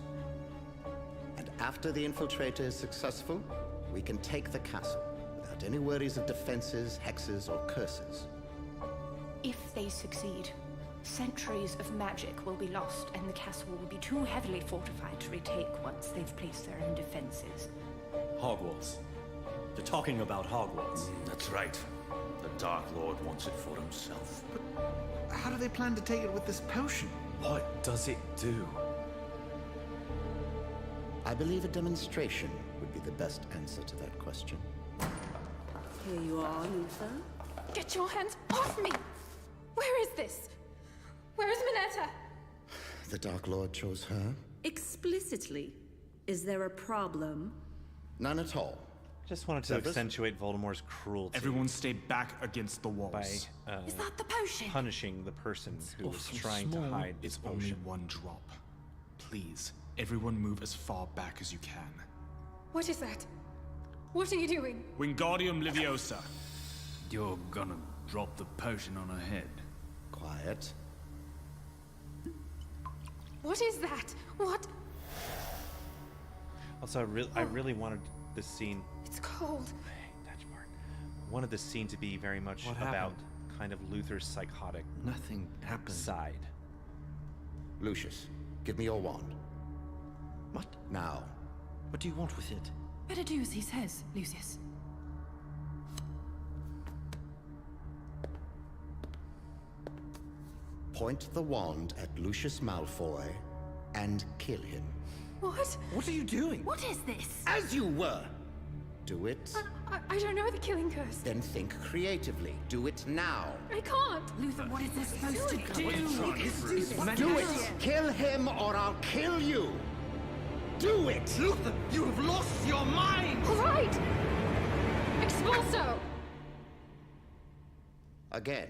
And after the infiltrator is successful, we can take the castle without any worries of defenses, hexes, or curses. If they succeed, centuries of magic will be lost, and the castle will be too heavily fortified to retake once they've placed their own defenses. Hogwarts. You're talking about Hogwarts. That's right. The Dark Lord wants it for himself. But how do they plan to take it with this potion? What does it do? I believe a demonstration would be the best answer to that question. Here you are, Luther. Get your hands off me! Where is this? Where is Monetta? The Dark Lord chose her? Explicitly. Is there a problem? None at all. Just wanted to accentuate Voldemort's cruelty. Everyone stay back against the walls. By Is that the potion? punishing the person who was trying to hide this It's only potion. one drop. Please, everyone move as far back as you can. What is that? What are you doing? Wingardium Leviosa. You're gonna drop the potion on her head. Quiet. What is that? What? Also, I really wanted this scene. It's cold. Wanted this scene to be very much What about happened? kind of Luther's psychotic Nothing happened. side. Lucius, give me your wand. What? Now. What do you want with it? Better do as he says, Lucius. Point the wand at Lucius Malfoy and kill him. What? What are you doing? What is this? As you were! Do it. I don't know the killing curse. Then think creatively. Do it now. I can't. Luther, what is this supposed to do? Do it! Kill him or I'll kill you! Do it! Luther, you have lost your mind! All right! Expulso! Again.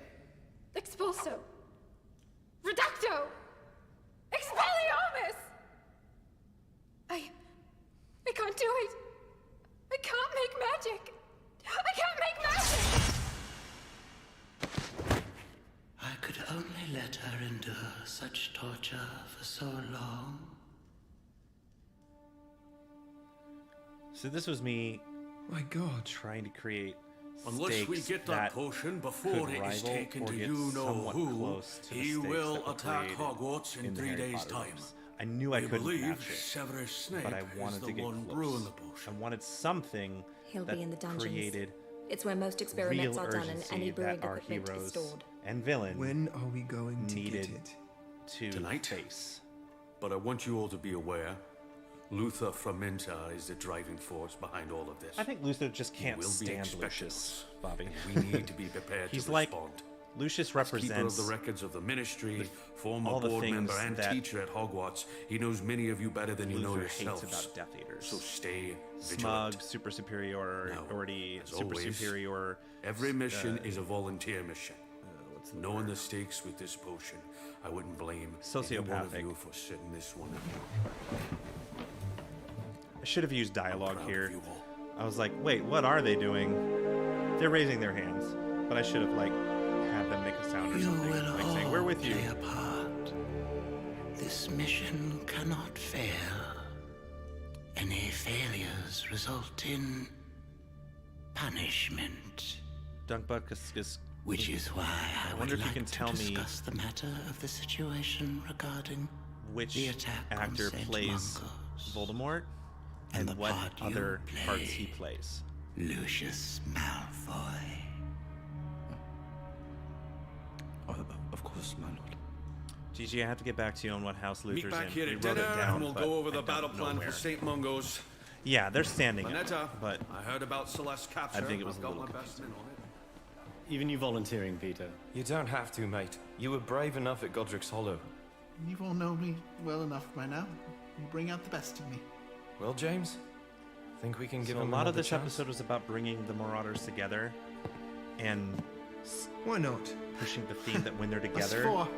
Expulso! Reducto! Expelliarmus! I can't do it! I can't make magic! I can't make magic! I could only let her endure such torture for so long. So this was me. My God, trying to create. Unless we get that potion before it is taken to you know who, he will attack Hogwarts in 3 days' time. I knew I couldn't believe match it, Severus Snape but I wanted is to the get one close. brewing the potion. I wanted something He'll that be in the dungeons. created It's where most experiments real are done and urgency any brewing that our equipment is heroes stored. and villain when are we going to needed get it? to Tonight? face. But I want you all to be aware, Luther Fermentor is the driving force behind all of this. I think Luther just He can't will be stand expecting Lucius, us. Bobby. We need to be prepared He's to like respond. Lucius As keeper of represents the records of the ministry, former all the board things member and that teacher at Hogwarts, he knows many of you better than you know Luther hates yourselves. about Death Eaters. So stay Smug, vigilant. super superiority, As super always, superior. Every mission is a volunteer mission. Knowing the stakes with this potion, I wouldn't blame any one of Sociopathic. you for setting this one up. I should have used dialogue here. I was like, wait, what are they doing? They're raising their hands, but I should have like had them make a sound or something, like saying, "We're with you." Play a part. This mission cannot fail. Any failures result in punishment. Dunkbuck is Which is why I wonder would if you like can to tell me discuss the matter of the situation regarding which the attack on actor Saint plays Mungo's Voldemort and and the what part you other play. parts he plays. Lucius Malfoy. Of course, my lord. Gigi, I have to get back to you on what house Luther's Meet back in. here We at wrote dinner, it down, and we'll but go over the I battle don't know plan where. for St. Mungo's. Yeah, they're standing up, Manetta, but I heard about Celeste's capture. I think it was I've a got little my best men on it. Even you volunteering, Peter. You don't have to, mate. You were brave enough at Godric's Hollow. You've all known me well enough by now. You bring out the best in me. Well, James, think we can give so a him lot of another this chance? episode was about bringing the Marauders together and why not pushing the theme that when they're Us together, four.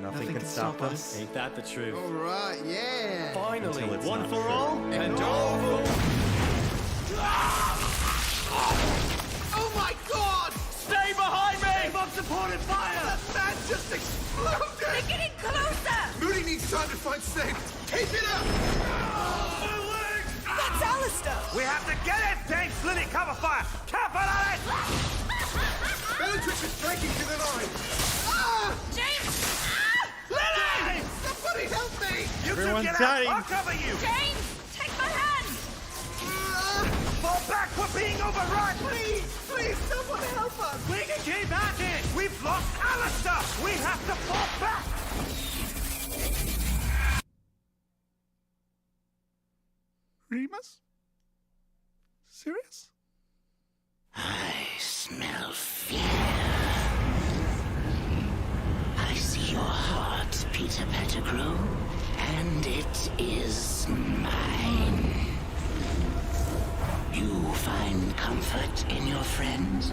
nothing can stop them. us. Ain't that the truth? All right, yeah. Finally, Until it's one not for true. all and all for... Oh my God! Stay behind me! Keep up supported fire! That man just exploded! They're getting closer! Moody needs time to find Snape. Keep it up! That's Alistair! We have to get it! Thanks, Lily, cover fire! Careful, Alex! Bellatrix is breaking through the line. Ah! James! Lily! Somebody help me! You Everyone's two get dying. out! I'll cover you! James! Take my hand! Fall back! We're being overrun! Please, please, someone help us! We can keep at it! We've lost Alistair! We have to fall back! Remus? Serious? I smell fear. I see your heart, Peter Pettigrew, and it is mine. You find comfort in your friends,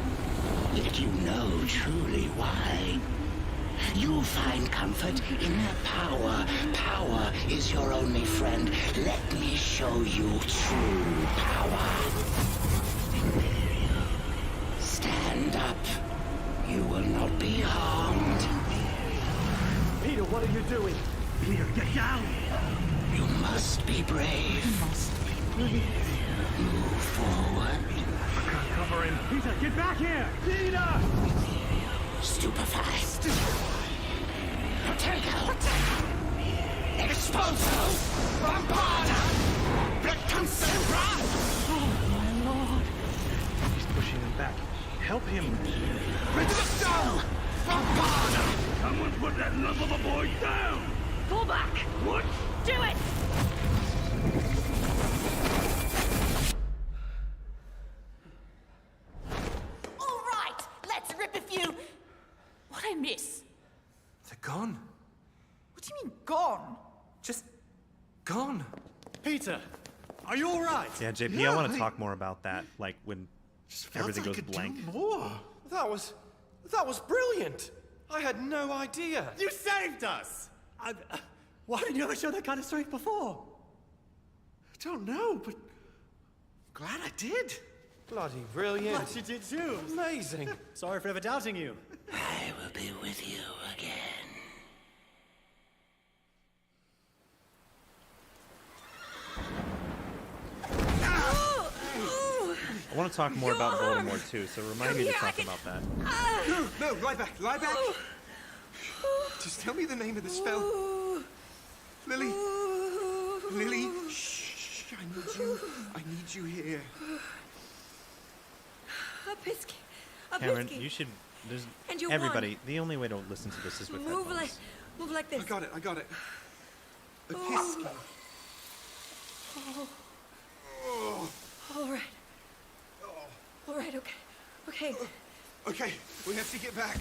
yet you know truly why. You find comfort in their power. Power is your only friend. Let me show you true power. Stand up. You will not be harmed. Peter, what are you doing? Peter, get down! You must be brave. Move forward. I can't cover him. Peter, get back here! Peter! Stupefy. Protego. Expulso. Bombarda. Preconcebra. My lord. He's pushing him back. Help him. Reducto. Bombarda. Someone put that lump of a boy down! Pull back! What? Do it! All right, let's rip a few... What'd I miss? They're gone. What do you mean, gone? Just gone. Peter, are you all right? Yeah, JP, Yeah, I want to I- talk more about that, like when Felt everything I goes could do blank. more. That was brilliant. I had no idea. You saved us! Why didn't you ever show that kind of strength before? I don't know, but glad I did. Bloody brilliant. Glad you did too. Amazing. Sorry for ever doubting you. I will be with you again. want to talk more about Voldemort too, so remind me to talk about that. No, lie back, lie back. Just tell me the name of the spell. Lily. Lily. Shh. I need you here. A biscuit. Cameron, you should. There's And you everybody. won. The only way to listen to this is with headphones. Move like this. I got it. A pisky. All right. All right. Okay. Okay, we have to get back.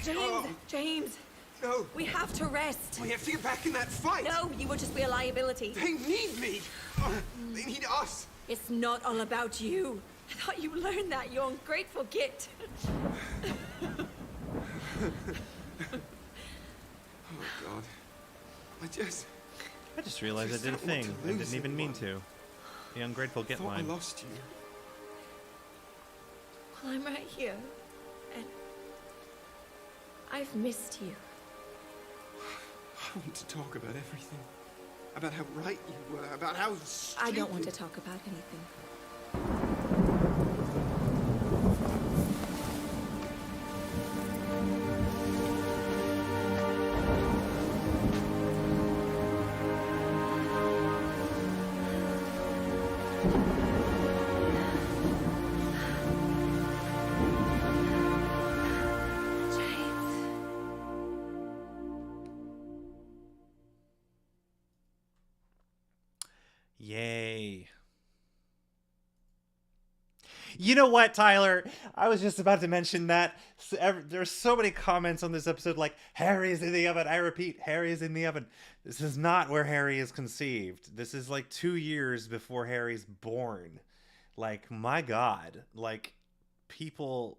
James. No. We have to rest. We have to get back in that fight. No, you will just be a liability. They need me. They need us. It's not all about you. I thought you learned that, you ungrateful git. Oh, God. I just realized I did a don't want thing. to I lose didn't even mean anyone. to. The ungrateful get I thought line. I lost you. Well, I'm right here. And I've missed you. I want to talk about everything. About how right you were, about how stupid. I don't want to talk about anything. Yay. You know what, Tyler? I was just about to mention that. There's so many comments on this episode like, Harry is in the oven. I repeat, Harry is in the oven. This is not where Harry is conceived. This is like 2 years before Harry's born. Like, my God. Like, people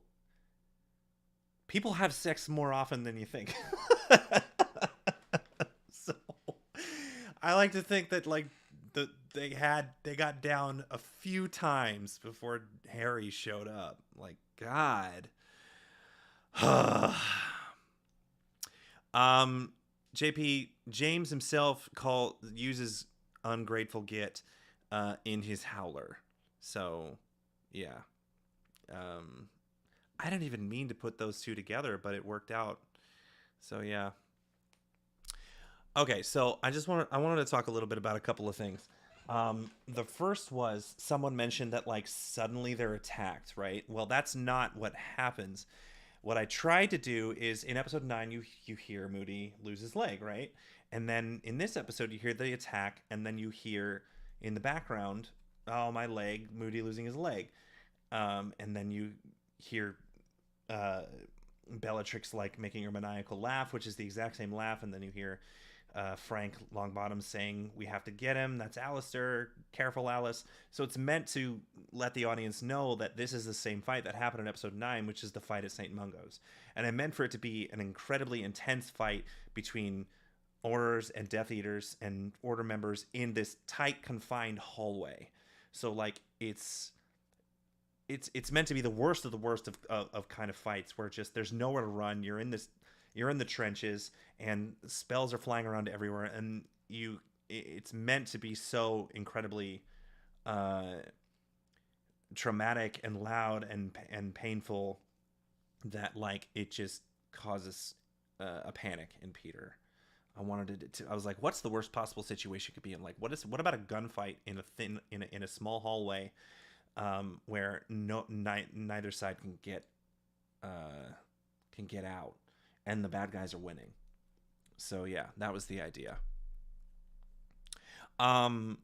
have sex more often than you think. So, I like to think that, like, they got down a few times before Harry showed up. Like, God. JP, James himself uses ungrateful git in his howler. So, yeah. I didn't even mean to put those two together, but it worked out. So, yeah. Okay, so I wanted to talk a little bit about a couple of things. The first was someone mentioned that like suddenly they're attacked, right? Well, that's not what happens. What I tried to do is in episode 9, you hear Moody lose his leg, right? And then in this episode, you hear the attack, and then you hear in the background, oh, my leg, Moody losing his leg. And then you hear Bellatrix like making her maniacal laugh, which is the exact same laugh, and then you hear Frank Longbottom saying, we have to get him, that's Alistair, careful Alice. So it's meant to let the audience know that this is the same fight that happened in episode 9, which is the fight at St. Mungo's. And I meant for it to be an incredibly intense fight between Orders and Death Eaters and Order members in this tight, confined hallway. So like it's meant to be the worst of the worst of kind of fights where just there's nowhere to run. You're in the trenches and spells are flying around everywhere, and it's meant to be so incredibly traumatic and loud and painful that like it just causes a panic in Peter. I was like, what's the worst possible situation could be in? Like, what about a gunfight in a small hallway where neither side can get out, and the bad guys are winning. So yeah, that was the idea. One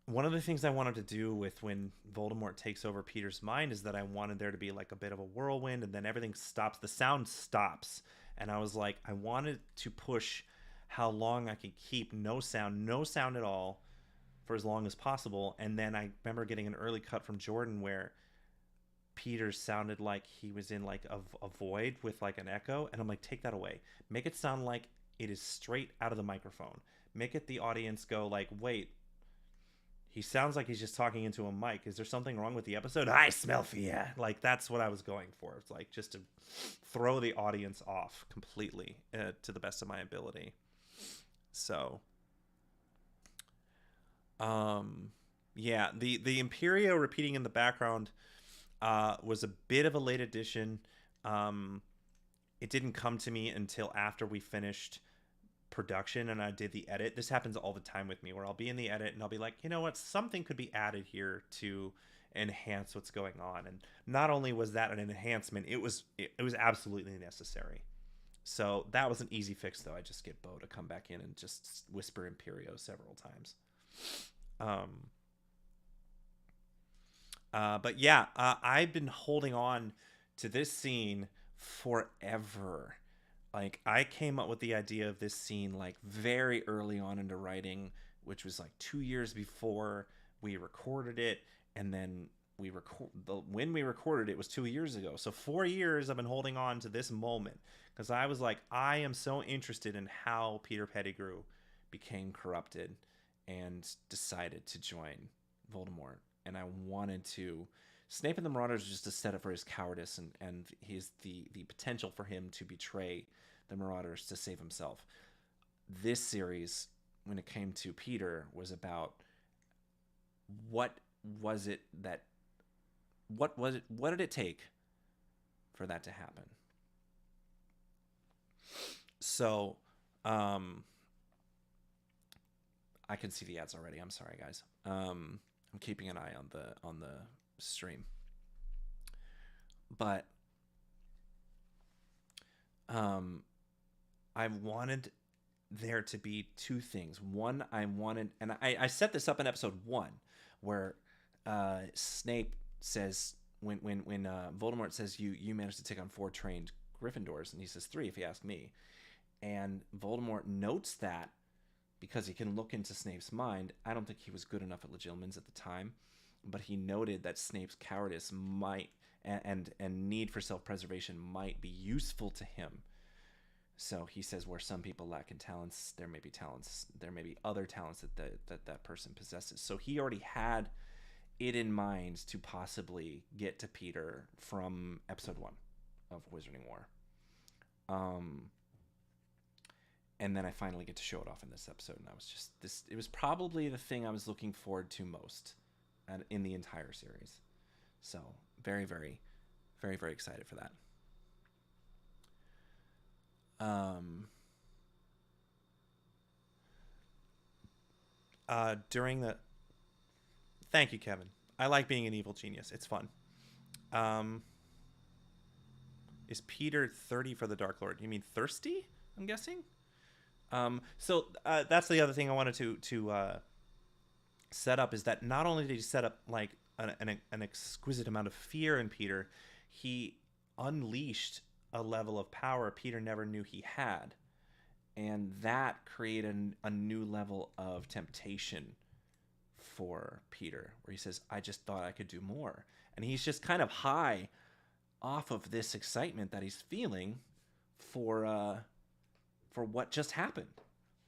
of the things I wanted to do with when Voldemort takes over Peter's mind is that I wanted there to be like a bit of a whirlwind, and then everything stops. The sound stops, and I was like, I wanted to push how long I could keep no sound at all for as long as possible. And then I remember getting an early cut from Jordan where Peter sounded like he was in like a void with like an echo, and I'm like, take that away. Make it sound like it is straight out of the microphone. Make it the audience go like, wait, he sounds like he's just talking into a mic. Is there something wrong with the episode? I smell fear. Like, that's what I was going for. It's like just to throw the audience off completely to the best of my ability. So, yeah, the Imperio repeating in the background, was a bit of a late addition. It didn't come to me until after we finished production and I did the edit. This happens all the time with me, where I'll be in the edit and I'll be like, you know what, something could be added here to enhance what's going on. And not only was that an enhancement, it was absolutely necessary. So that was an easy fix, though. I just get Bo to come back in and just whisper Imperio several times. But yeah, I've been holding on to this scene forever. Like, I came up with the idea of this scene like very early on into writing, which was like 2 years before we recorded it, and then when we recorded it was 2 years ago. So 4 years I've been holding on to this moment, because I was like, I am so interested in how Peter Pettigrew became corrupted and decided to join Voldemort. And I wanted to... Snape and the Marauders was just a setup for his cowardice and the potential for him to betray the Marauders to save himself. This series, when it came to Peter, was about what did it take for that to happen? So, I can see the ads already. I'm sorry, guys. I'm keeping an eye on the stream, but I wanted there to be two things. One, and I set this up in episode 1, where Snape says, when Voldemort says you managed to take on 4 trained Gryffindors, and he says 3 if you ask me, and Voldemort notes that because he can look into Snape's mind. I don't think he was good enough at Legilimens at the time, but he noted that Snape's cowardice might and need for self-preservation might be useful to him. So he says, where some people lack in talents, there may be other talents that person possesses. So he already had it in mind to possibly get to Peter from episode 1 of Wizarding War. And then I finally get to show it off in this episode, and I was just it was probably the thing I was looking forward to most in the entire series. So very, very, very, very excited for that. Thank you, Kevin. I like being an evil genius. It's fun. Is Peter 30 for the Dark Lord? You mean thirsty? I'm guessing. So that's the other thing I wanted to set up, is that not only did he set up like an exquisite amount of fear in Peter, he unleashed a level of power Peter never knew he had, and that created a new level of temptation for Peter, where he says, I just thought I could do more. And he's just kind of high off of this excitement that he's feeling for what just happened.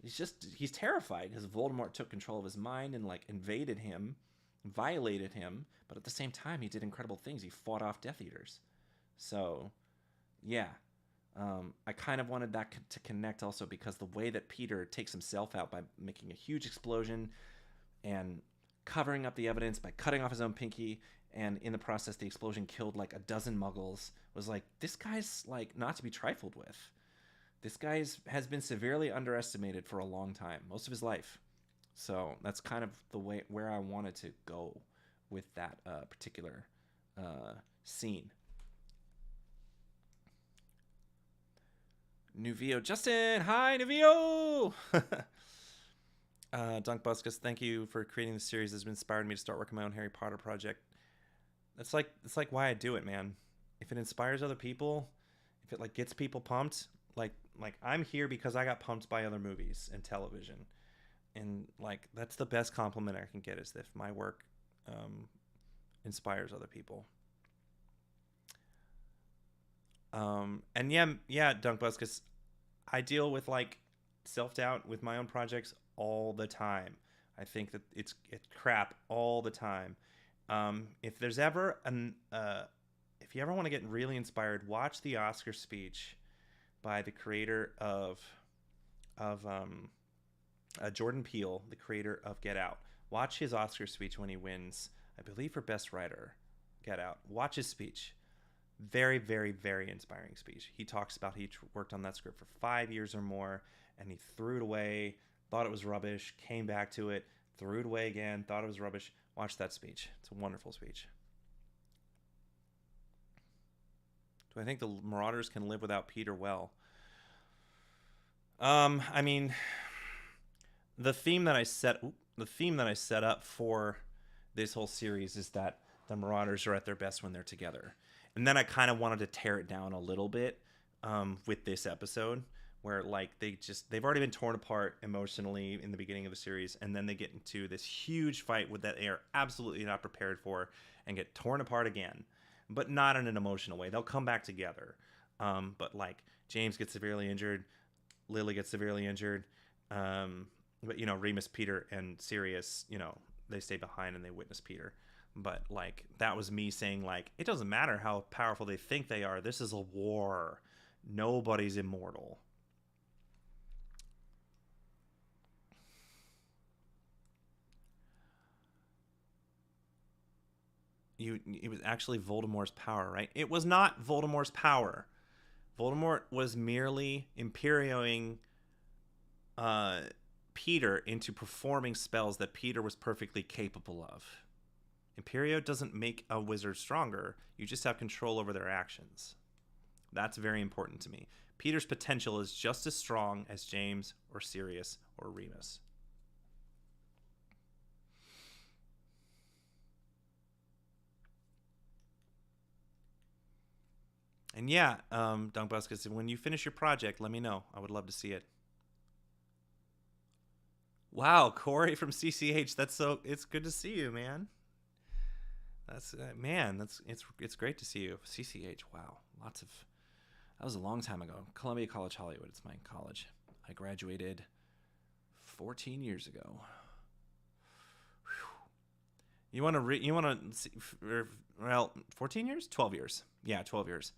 He's terrified because Voldemort took control of his mind and like invaded him, violated him, but at the same time he did incredible things. He fought off Death Eaters. So yeah, I kind of wanted that to connect also, because the way that Peter takes himself out by making a huge explosion and covering up the evidence by cutting off his own pinky, and in the process the explosion killed like a dozen muggles, was like, this guy's like not to be trifled with. This guy has been severely underestimated for a long time, most of his life. So that's kind of the way where I wanted to go with that particular scene. Nuvio Justin, hi Nuvio. Dunk Buskus, thank you for creating the series. It's been inspired me to start working my own Harry Potter project. It's like why I do it, man. If it inspires other people, if it like gets people pumped, like I'm here because I got pumped by other movies and television, and like that's the best compliment I can get, is if my work inspires other people. And yeah, Dunk Buskus, I deal with like self-doubt with my own projects all the time. I think that it's crap all the time. If there's ever if you ever want to get really inspired, watch the Oscar speech by the creator of Jordan Peele, the creator of Get Out. Watch his Oscar speech when he wins, I believe, for Best Writer. Get Out. Watch his speech. Very, very, very inspiring speech. He talks about he worked on that script for 5 years or more, and he threw it away, thought it was rubbish, came back to it, threw it away again, thought it was rubbish. Watch that speech. It's a wonderful speech. Do I think the Marauders can live without Peter? Well, I mean, the theme that I set up for this whole series is that the Marauders are at their best when they're together. And then I kind of wanted to tear it down a little bit with this episode, where like they've already been torn apart emotionally in the beginning of the series, and then they get into this huge fight with that they are absolutely not prepared for, and get torn apart again, but not in an emotional way. They'll come back together, but like James gets severely injured, Lily gets severely injured, but you know, Remus, Peter, and Sirius, you know, they stay behind and they witness Peter. But like, that was me saying like, it doesn't matter how powerful they think they are. This is a war. Nobody's immortal. It was actually Voldemort's power, right? It was not Voldemort's power. Voldemort was merely imperioing Peter into performing spells that Peter was perfectly capable of. Imperio doesn't make a wizard stronger. You just have control over their actions. That's very important to me. Peter's potential is just as strong as James or Sirius or Remus. And yeah, Dunkbuskis, when you finish your project, let me know. I would love to see it. Wow, Corey from CCH. It's good to see you, man. It's great to see you. CCH, wow. That was a long time ago. Columbia College Hollywood, it's my college. I graduated 14 years ago. Whew. You want to see, well, 14 years? 12 years. Yeah, 12 years.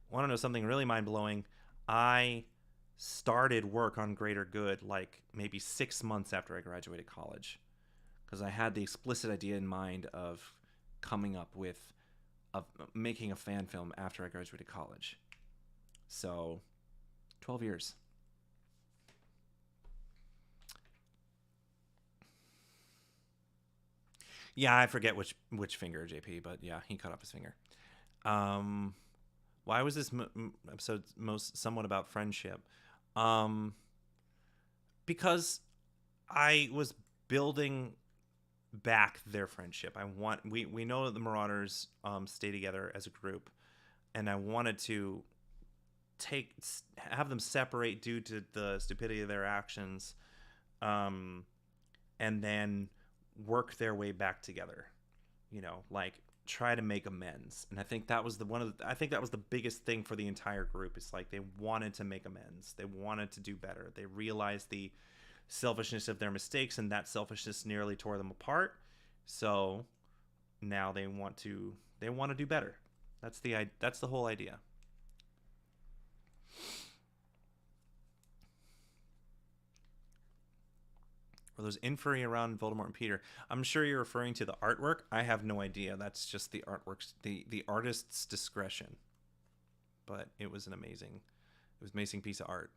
Want to know something really mind-blowing? I started work on Greater Good like maybe 6 months after I graduated college, because I had the explicit idea in mind of coming up with making a fan film after I graduated college. So 12 years. Yeah, I forget which finger, JP, but yeah, he cut off his finger. Why was this episode somewhat about friendship? Because I was building back their friendship. We know that the Marauders stay together as a group, and I wanted to have them separate due to the stupidity of their actions, and then work their way back together. You know, like try to make amends. And I think that was the biggest thing for the entire group. It's like they wanted to make amends. They wanted to do better. They realized the selfishness of their mistakes, and that selfishness nearly tore them apart. So now they want to do better. That's the whole idea. Or those inferring around Voldemort and Peter. I'm sure you're referring to the artwork. I have no idea. That's just the artwork's the artist's discretion. But it was an amazing piece of art.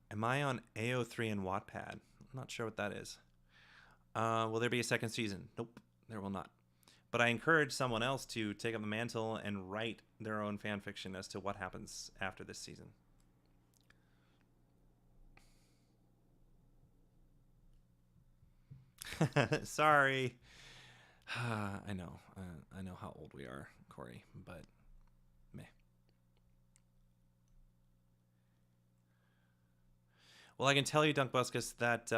Am I on AO3 and Wattpad? I'm not sure what that is. Will there be a second season? Nope, there will not. But I encourage someone else to take up the mantle and write their own fan fiction as to what happens after this season. Sorry. I know how old we are, Corey, but meh. Well, I can tell you, Dunkbuskus, that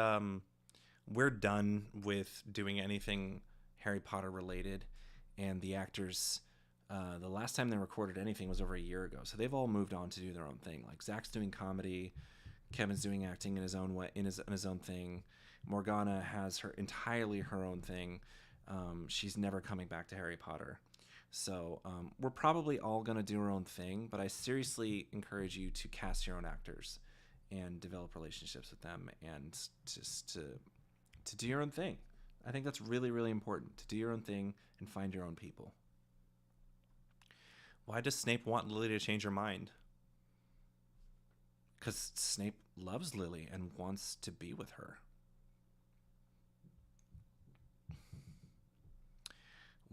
we're done with doing anything Harry Potter related, and the actors, the last time they recorded anything was over a year ago, so they've all moved on to do their own thing. Like Zach's doing comedy, Kevin's doing acting in his own way, in his own thing. Morgana has her own thing. She's never coming back to Harry Potter. So we're probably all going to do our own thing, but I seriously encourage you to cast your own actors and develop relationships with them and just to do your own thing. I think that's really, really important, to do your own thing and find your own people. Why does Snape want Lily to change her mind? Because Snape loves Lily and wants to be with her.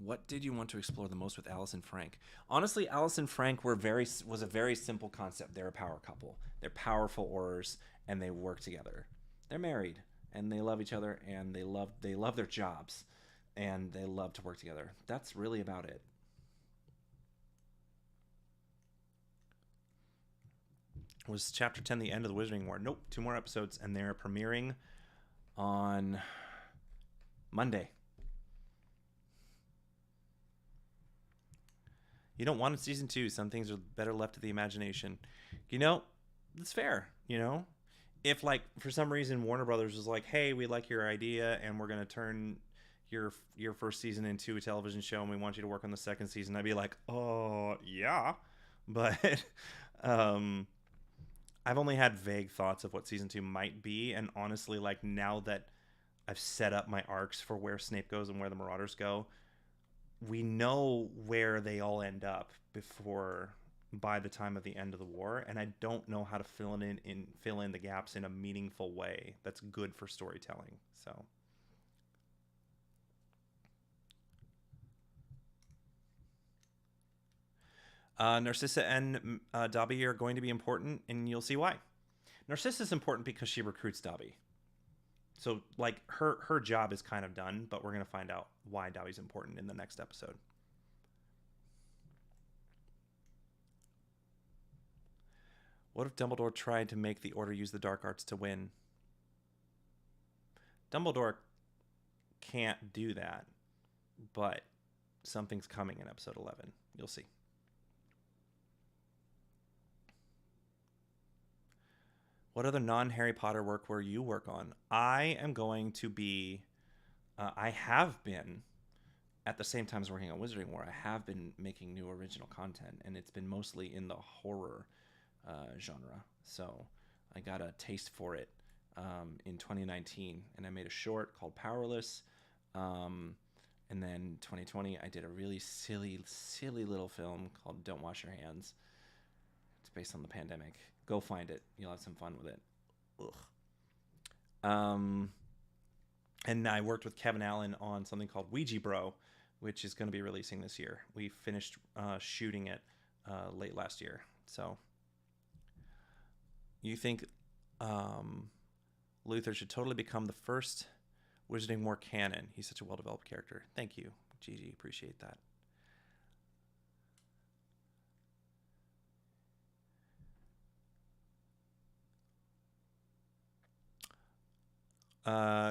What did you want to explore the most with Alice and Frank? Honestly, Alice and Frank was a very simple concept. They're a power couple. They're powerful Aurors, and they work together. They're married, and they love each other, and they love their jobs, and they love to work together. That's really about it. Was Chapter 10 the end of the Wizarding War? Nope, 2 more episodes, and they're premiering on Monday. You don't want a season 2. Some things are better left to the imagination. That's fair, If, like, for some reason Warner Brothers was like, hey, we like your idea, and we're going to turn your first season into a television show, and we want you to work on the second season, I'd be like, oh, yeah. But I've only had vague thoughts of what season 2 might be, and honestly, like, now that I've set up my arcs for where Snape goes and where the Marauders go, we know where they all end up by the time of the end of the war, and I don't know how to fill in the gaps in a meaningful way that's good for storytelling. So Narcissa and Dobby are going to be important, and you'll see why. Narcissa's important because she recruits Dobby. So, like, her job is kind of done, but we're going to find out why Dobby's important in the next episode. What if Dumbledore tried to make the Order use the dark arts to win? Dumbledore can't do that, but something's coming in episode 11. You'll see. What other non-Harry Potter work will you work on? I am going to be... I have been, at the same time as working on Wizarding War, I have been making new original content, and it's been mostly in the horror genre. So I got a taste for it in 2019, and I made a short called Powerless. And then 2020, I did a really silly little film called Don't Wash Your Hands. It's based on the pandemic. Go find it. You'll have some fun with it. Ugh. And I worked with Kevin Allen on something called Ouija Bro, which is going to be releasing this year. We finished shooting it late last year. So you think Luther should totally become the first Wizarding War canon. He's such a well-developed character. Thank you, Gigi. Appreciate that.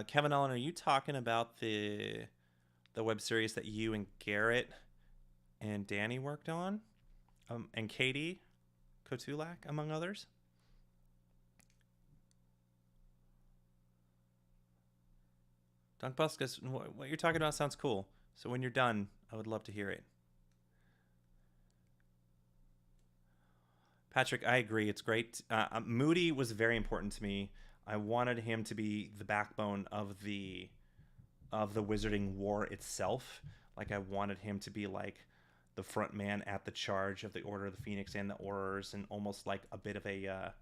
Kevin Allen, are you talking about the web series that you and Garrett and Danny worked on? And Katie Kotulak, among others? Dunk Buskus, what you're talking about sounds cool. So when you're done, I would love to hear it. Patrick, I agree. It's great. Moody was very important to me. I wanted him to be the backbone of the Wizarding War itself. Like, I wanted him to be like the front man at the charge of the Order of the Phoenix and the Aurors, and almost like a bit of a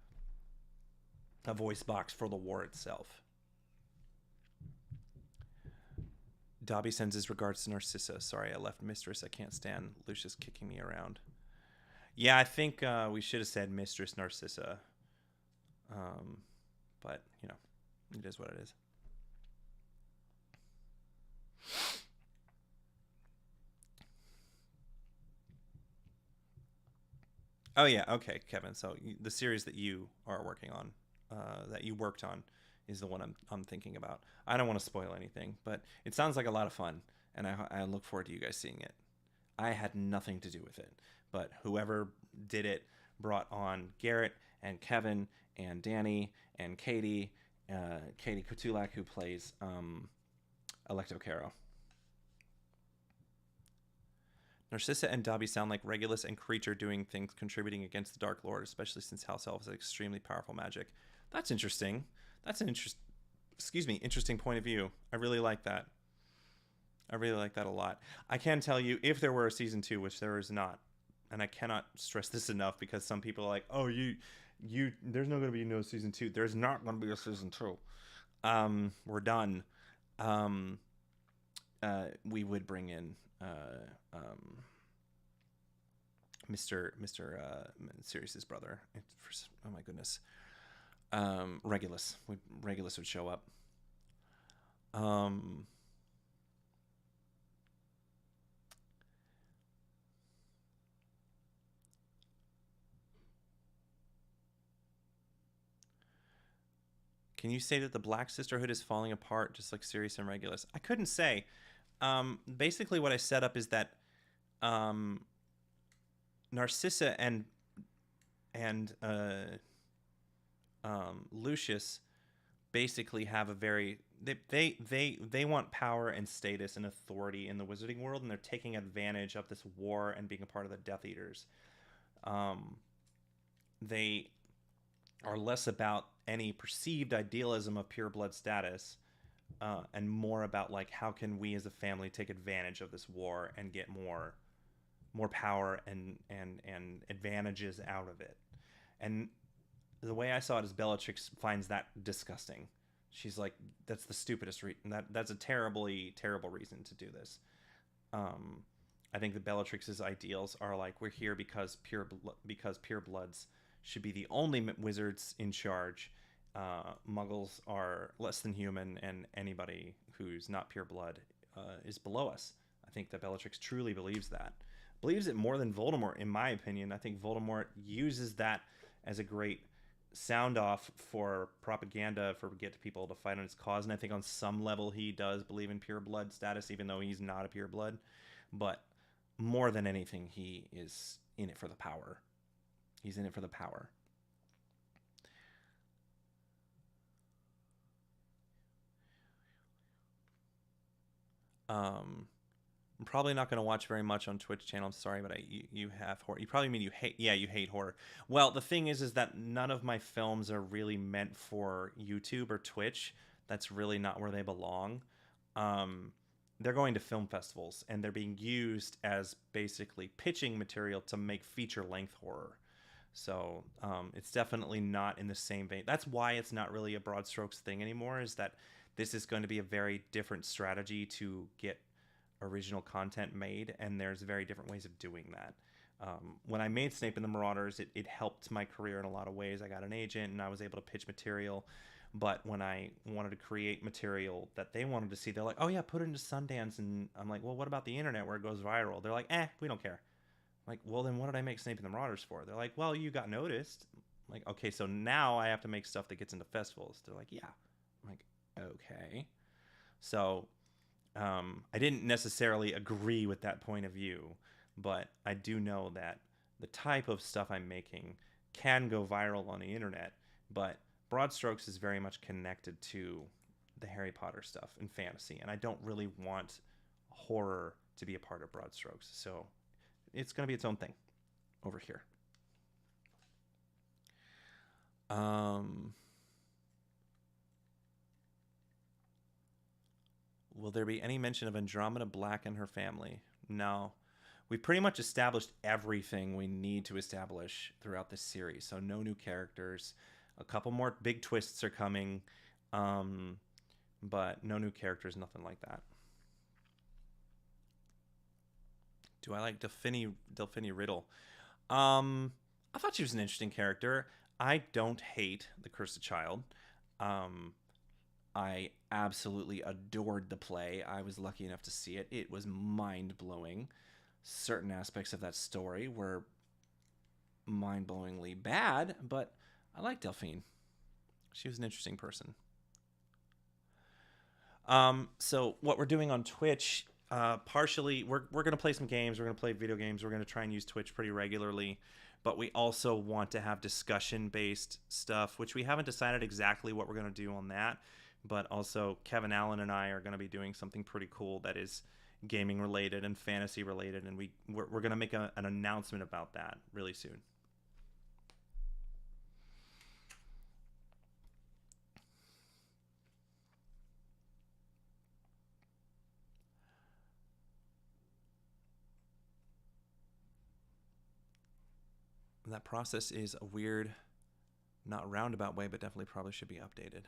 voice box for the war itself. Dobby sends his regards to Narcissa. Sorry, I left Mistress. I can't stand Lucius kicking me around. Yeah, I think we should have said Mistress Narcissa. But, you know, it is what it is. Oh, yeah. Okay, Kevin. So the series that you are working on, that you worked on, is the one I'm thinking about. I don't want to spoil anything, but it sounds like a lot of fun, and I look forward to you guys seeing it. I had nothing to do with it, but whoever did it brought on Garrett and Kevin and Danny and Katie Kotulak, who plays Electo Caro. Narcissa and Dobby sound like Regulus and Creature doing things contributing against the Dark Lord, especially since House Elves has extremely powerful magic. That's interesting. That's an interesting point of view. I really like that. I really like that a lot. I can tell you, if there were a season 2, which there is not, and I cannot stress this enough because some people are like, oh, there's not going to be no season 2. There's not going to be a season 2. We're done. We would bring in Mr. Sirius's brother. Oh my goodness. Regulus. Regulus would show up. Can you say that the Black Sisterhood is falling apart just like Sirius and Regulus? I couldn't say. Basically what I set up is that Narcissa and Lucius basically have a very they want power and status and authority in the wizarding world, and they're taking advantage of this war and being a part of the Death Eaters. They are less about any perceived idealism of pure blood status, and more about like how can we as a family take advantage of this war and get more power and advantages out of it. And the way I saw it is Bellatrix finds that disgusting. She's like, that's the stupidest reason. That's a terrible reason to do this. I think that Bellatrix's ideals are like, we're here because pure bloods should be the only wizards in charge. Muggles are less than human, and anybody who's not pure blood is below us. I think that Bellatrix truly believes that. Believes it more than Voldemort, in my opinion. I think Voldemort uses that as a great sound off for propaganda, for get people to fight on his cause. And I think on some level he does believe in pure blood status, even though he's not a pure blood. But more than anything, he is in it for the power. He's in it for the power. I'm probably not going to watch very much on Twitch channel. I'm sorry, but you have horror. You probably mean you hate. Yeah, you hate horror. Well, the thing is that none of my films are really meant for YouTube or Twitch. That's really not where they belong. They're going to film festivals, and they're being used as basically pitching material to make feature-length horror. So it's definitely not in the same vein. That's why it's not really a Broad Strokes thing anymore, is that this is going to be a very different strategy to get original content made, and there's very different ways of doing that. When I made Snape and the Marauders, it helped my career in a lot of ways. I got an agent, and I was able to pitch material. But when I wanted to create material that they wanted to see, they're like, oh yeah, put it into Sundance. And I'm like, well, what about the internet where it goes viral? They're like, we don't care. I'm like, well, then what did I make Snape and the Marauders for? They're like, well, you got noticed. I'm like, okay, so now I have to make stuff that gets into festivals. They're like, yeah. I'm like, okay. So I didn't necessarily agree with that point of view, but I do know that the type of stuff I'm making can go viral on the internet, but Broad Strokes is very much connected to the Harry Potter stuff and fantasy, and I don't really want horror to be a part of Broad Strokes, so it's going to be its own thing over here. Will there be any mention of Andromeda Black and her family? No. We pretty much established everything we need to establish throughout this series, so no new characters. A couple more big twists are coming, but no new characters, nothing like that. Do I like Delphine Riddle? I thought she was an interesting character. I don't hate The Cursed Child. I absolutely adored the play. I was lucky enough to see it. It was mind-blowing. Certain aspects of that story were mind-blowingly bad, but I like Delphine. She was an interesting person. So what we're doing on Twitch, partially, we're going to play some games. We're going to play video games. We're going to try and use Twitch pretty regularly. But we also want to have discussion-based stuff, which we haven't decided exactly what we're going to do on that. But also, Kevin Allen and I are going to be doing something pretty cool that is gaming-related and fantasy-related. And we're going to make an announcement about that really soon. That process is a weird, not roundabout way, but definitely probably should be updated.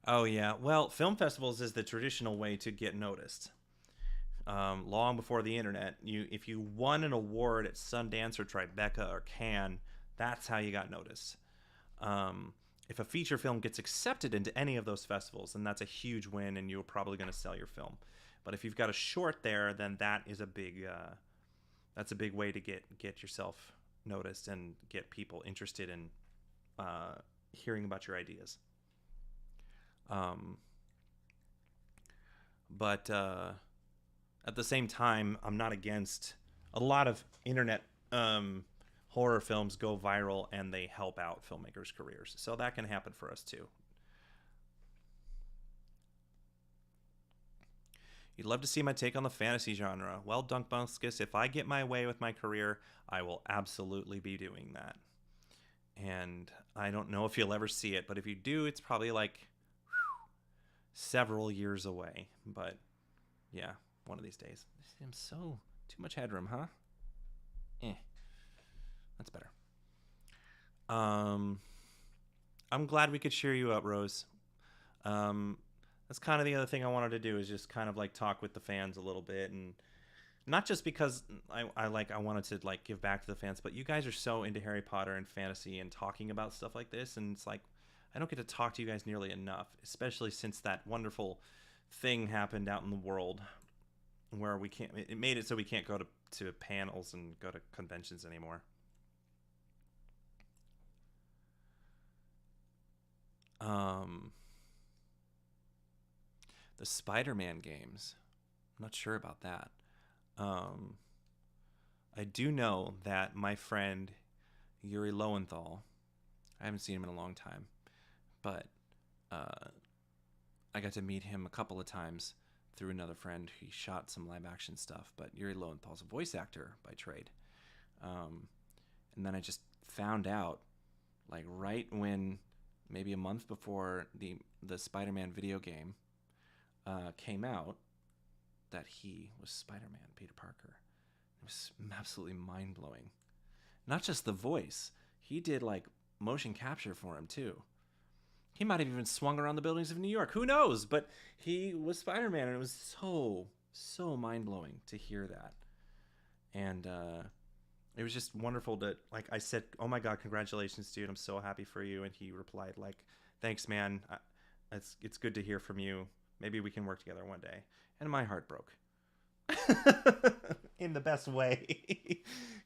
Oh yeah, well, film festivals is the traditional way to get noticed. Long before the internet, if you won an award at Sundance or Tribeca or Cannes, that's how you got noticed. If a feature film gets accepted into any of those festivals, then that's a huge win, and you're probably going to sell your film. But if you've got a short there, then that is a big that's a big way to get yourself noticed and get people interested in hearing about your ideas. But at the same time, I'm not against a lot of internet horror films go viral and they help out filmmakers' careers. So that can happen for us too. You'd love to see my take on the fantasy genre. Well, Dunkbunkskus, if I get my way with my career, I will absolutely be doing that. And I don't know if you'll ever see it, but if you do, it's probably like several years away. But yeah, one of these days. I'm so too much headroom, huh? That's better. I'm glad we could cheer you up, Rose. That's kind of the other thing I wanted to do, is just kind of like talk with the fans a little bit, and not just because I wanted to like give back to the fans, but you guys are so into Harry Potter and fantasy and talking about stuff like this, and it's like I don't get to talk to you guys nearly enough, especially since that wonderful thing happened out in the world where it made it so we can't go to panels and go to conventions anymore. The Spider-Man games, I'm not sure about that. I do know that my friend Yuri Lowenthal, I haven't seen him in a long time, but I got to meet him a couple of times through another friend. He shot some live action stuff, but Yuri Lowenthal's a voice actor by trade. And then I just found out, like right when, maybe a month before the Spider-Man video game came out, that he was Spider-Man, Peter Parker. It was absolutely mind-blowing. Not just the voice. He did like motion capture for him too. He might have even swung around the buildings of New York. Who knows? But he was Spider-Man, and it was so mind-blowing to hear that. And it was just wonderful to, like I said, oh my God, congratulations, dude. I'm so happy for you. And he replied like, thanks, man. It's good to hear from you. Maybe we can work together one day. And my heart broke. In the best way.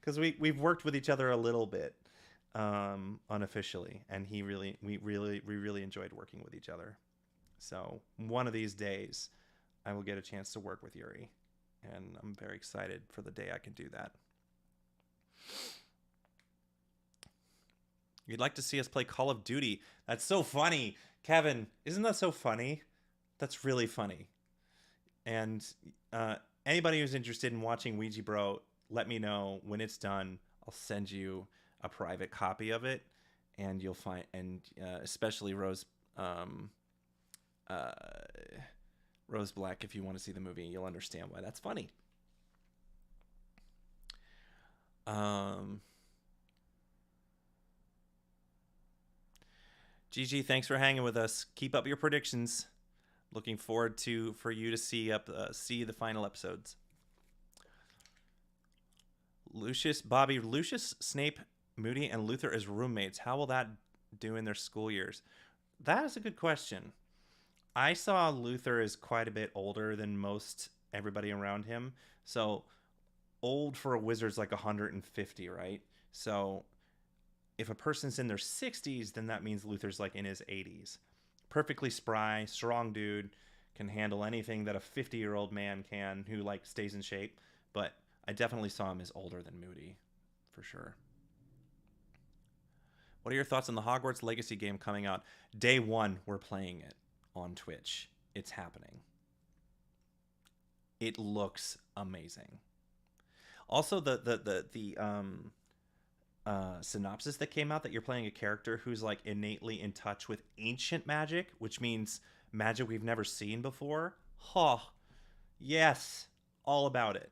Because we've worked with each other a little bit unofficially. And we really enjoyed working with each other. So one of these days, I will get a chance to work with Yuri. And I'm very excited for the day I can do that. You'd like to see us play Call of Duty. That's so funny. Kevin, isn't that so funny? That's really funny. And anybody who's interested in watching Ouija Bro, let me know when it's done. I'll send you a private copy of it, and you'll find, and especially Rose Black, if you want to see the movie, you'll understand why that's funny. GG, thanks for hanging with us. Keep up your predictions. Looking forward for you to see the final episodes. Lucius, Snape, Moody, and Luther as roommates. How will that do in their school years? That is a good question. I saw Luther as quite a bit older than most everybody around him. So old for a wizard's like 150, right? So if a person's in their 60s, then that means Luther's like in his 80s. Perfectly spry, strong dude, can handle anything that a 50-year-old man can, who like stays in shape. But I definitely saw him as older than Moody, for sure. What are your thoughts on the Hogwarts Legacy game coming out? Day one, we're playing it on Twitch. It's happening. It looks amazing. Also, the synopsis that came out, that you're playing a character who's like innately in touch with ancient magic, which means magic we've never seen before. Yes, all about it.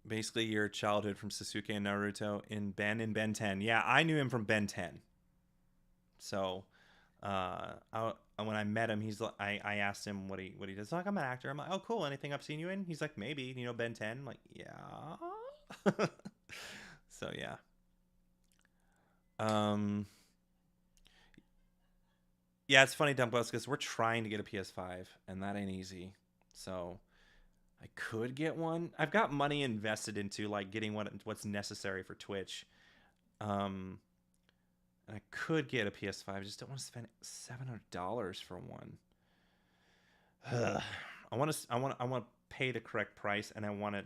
Basically, your childhood from Sasuke and Naruto in Ben 10. Yeah, I knew him from Ben 10. So, when I met him, I asked him what he does. Like, I'm an actor. I'm like, oh, cool. Anything I've seen you in? He's like, maybe. You know, Ben 10. I'm like, yeah. So yeah. Yeah, it's funny, Dump Bus, because we're trying to get a PS5, and that ain't easy. So I could get one. I've got money invested into like getting what's necessary for Twitch. And I could get a PS5. I just don't want to spend $700 for one. I want to pay the correct price, and I want to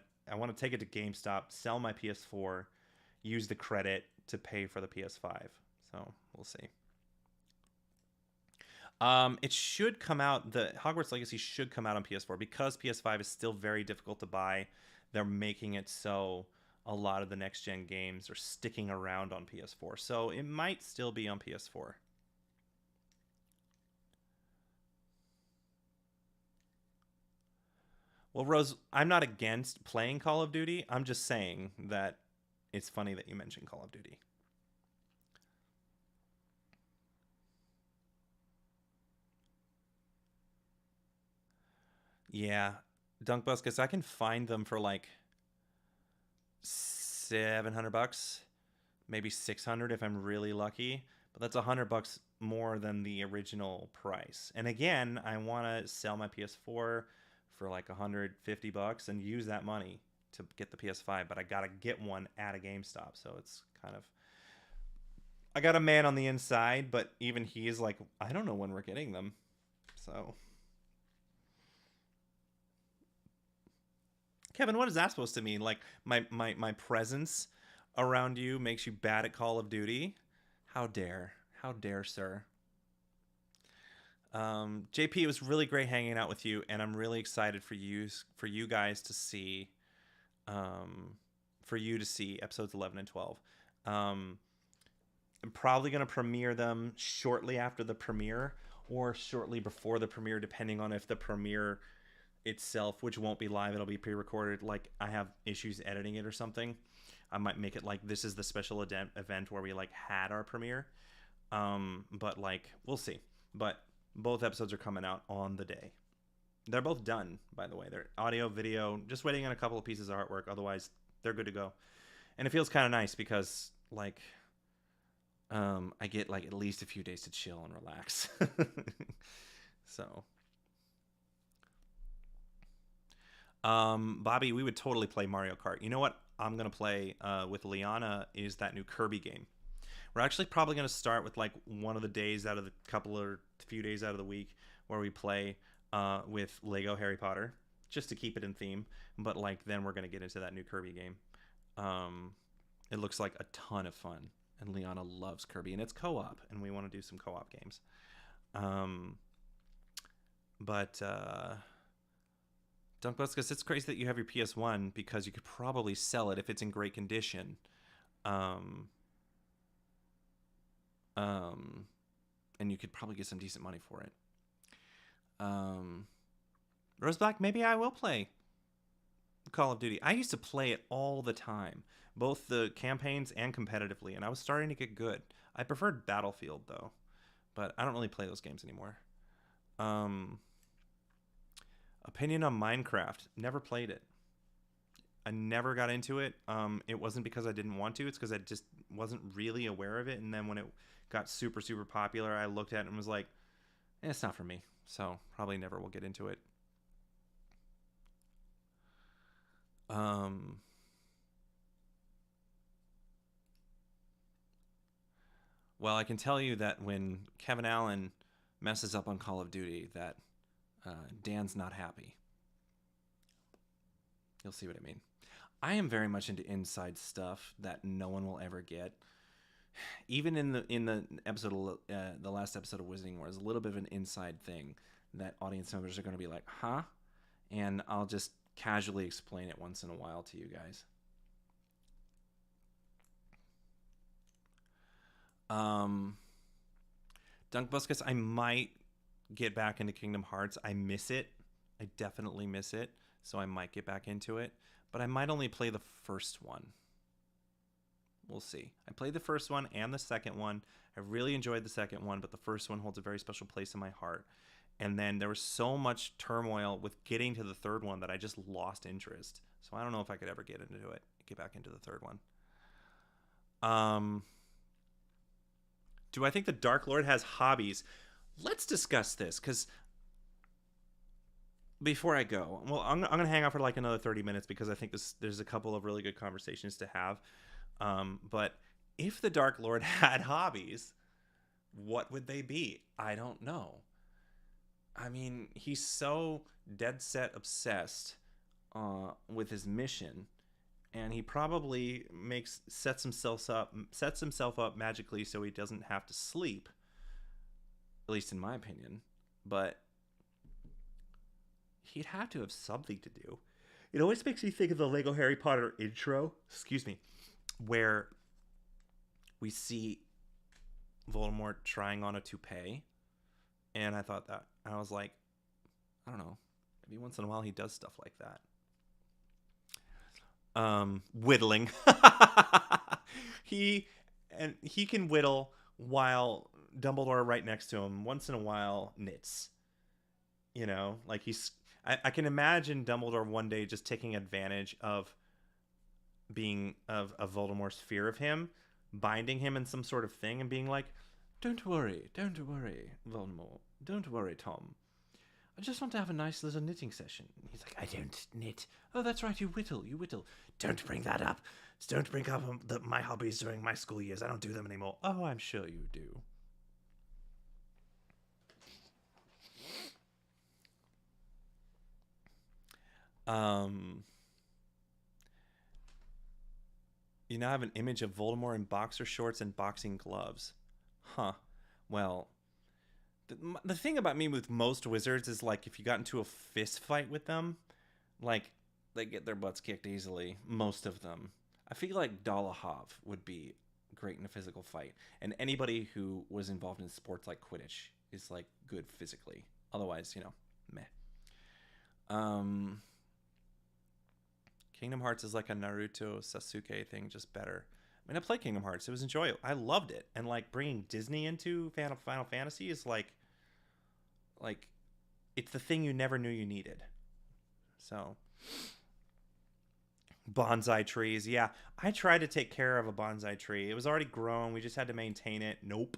take it to GameStop, sell my PS4, use the credit to pay for the PS5. So we'll see. It should come out. The Hogwarts Legacy should come out on PS4 because PS5 is still very difficult to buy. They're making it so a lot of the next gen games are sticking around on PS4. So it might still be on PS4. Well, Rose, I'm not against playing Call of Duty. I'm just saying that it's funny that you mentioned Call of Duty. Yeah, Dunk Buskus, I can find them for like $700, maybe $600 if I'm really lucky. But that's $100 more than the original price. And again, I want to sell my PS4 for like $150 and use that money to get the PS5. But I gotta get one at a GameStop, so it's kind of. I got a man on the inside, but even he is like, I don't know when we're getting them, so. Kevin, what is that supposed to mean? Like my presence around you makes you bad at Call of Duty? How dare, sir? JP, it was really great hanging out with you, and I'm really excited for you guys to see, episodes 11 and 12. I'm probably gonna premiere them shortly after the premiere or shortly before the premiere, depending on if the premiere itself, which won't be live, it'll be pre-recorded, like I have issues editing it or something. I might make it like this is the special event where we like had our premiere, but like we'll see. But both episodes are coming out on the day. They're both done, by the way. They're audio, video, just waiting on a couple of pieces of artwork. Otherwise they're good to go. And it feels kind of nice because like I get like at least a few days to chill and relax. So Bobby, we would totally play Mario Kart. You know what I'm going to play with Liana is that new Kirby game. We're actually probably going to start with like one of the days out of the few days out of the week where we play with Lego Harry Potter, just to keep it in theme. But like then we're going to get into that new Kirby game. It looks like a ton of fun, and Liana loves Kirby, and it's co-op, and we want to do some co-op games. Dunkbuskus, it's crazy that you have your PS1 because you could probably sell it if it's in great condition. And you could probably get some decent money for it. Rose Black, maybe I will play Call of Duty. I used to play it all the time, both the campaigns and competitively, and I was starting to get good. I preferred Battlefield, though, but I don't really play those games anymore. Opinion on Minecraft. Never played it. I never got into it. It wasn't because I didn't want to. It's because I just wasn't really aware of it. And then when it got super, super popular, I looked at it and was like, it's not for me. So probably never will get into it. Well, I can tell you that when Kevin Allen messes up on Call of Duty, that Dan's not happy. You'll see what I mean. I am very much into inside stuff that no one will ever get. Even in the episode, the last episode of Wizarding Wars, a little bit of an inside thing that audience members are going to be like, huh? And I'll just casually explain it once in a while to you guys. Dunkbuskus, I might get back into Kingdom Hearts. I miss it. I definitely miss it. so I might get back into it. But I might only play the first one. We'll see. I played the first one and the second one. I really enjoyed the second one, but the first one holds a very special place in my heart. And then there was so much turmoil with getting to the third one that I just lost interest. So I don't know if I could ever get back into the third one. Do I think the Dark Lord has hobbies? Let's discuss this, because before I go, well, I'm going to hang out for like another 30 minutes because I think there's a couple of really good conversations to have. But if the Dark Lord had hobbies, what would they be? I don't know. I mean, he's so dead set obsessed with his mission, and he probably sets himself up magically so he doesn't have to sleep, at least in my opinion. But he'd have to have something to do. It always makes me think of the Lego Harry Potter intro, where we see Voldemort trying on a toupee, and I was like, I don't know, maybe once in a while he does stuff like that. Whittling. He can whittle while Dumbledore right next to him once in a while knits. You know, like I can imagine Dumbledore one day just taking advantage of Voldemort's fear of him, binding him in some sort of thing and being like, don't worry, Voldemort. Don't worry, Tom. I just want to have a nice little knitting session. He's like, I don't knit. Oh, that's right, you whittle. Don't bring that up. Don't bring up my hobbies during my school years. I don't do them anymore. Oh, I'm sure you do. You now have an image of Voldemort in boxer shorts and boxing gloves. Huh. Well, the thing about me with most wizards is, like, if you got into a fist fight with them, like, they get their butts kicked easily. Most of them. I feel like Dolohov would be great in a physical fight. And anybody who was involved in sports like Quidditch is, like, good physically. Otherwise, meh. Kingdom Hearts is like a Naruto Sasuke thing, just better. I mean, I played Kingdom Hearts. It was enjoyable. I loved it. And, like, bringing Disney into Final Fantasy is, like, it's the thing you never knew you needed. So, bonsai trees. Yeah, I tried to take care of a bonsai tree. It was already grown. We just had to maintain it. Nope.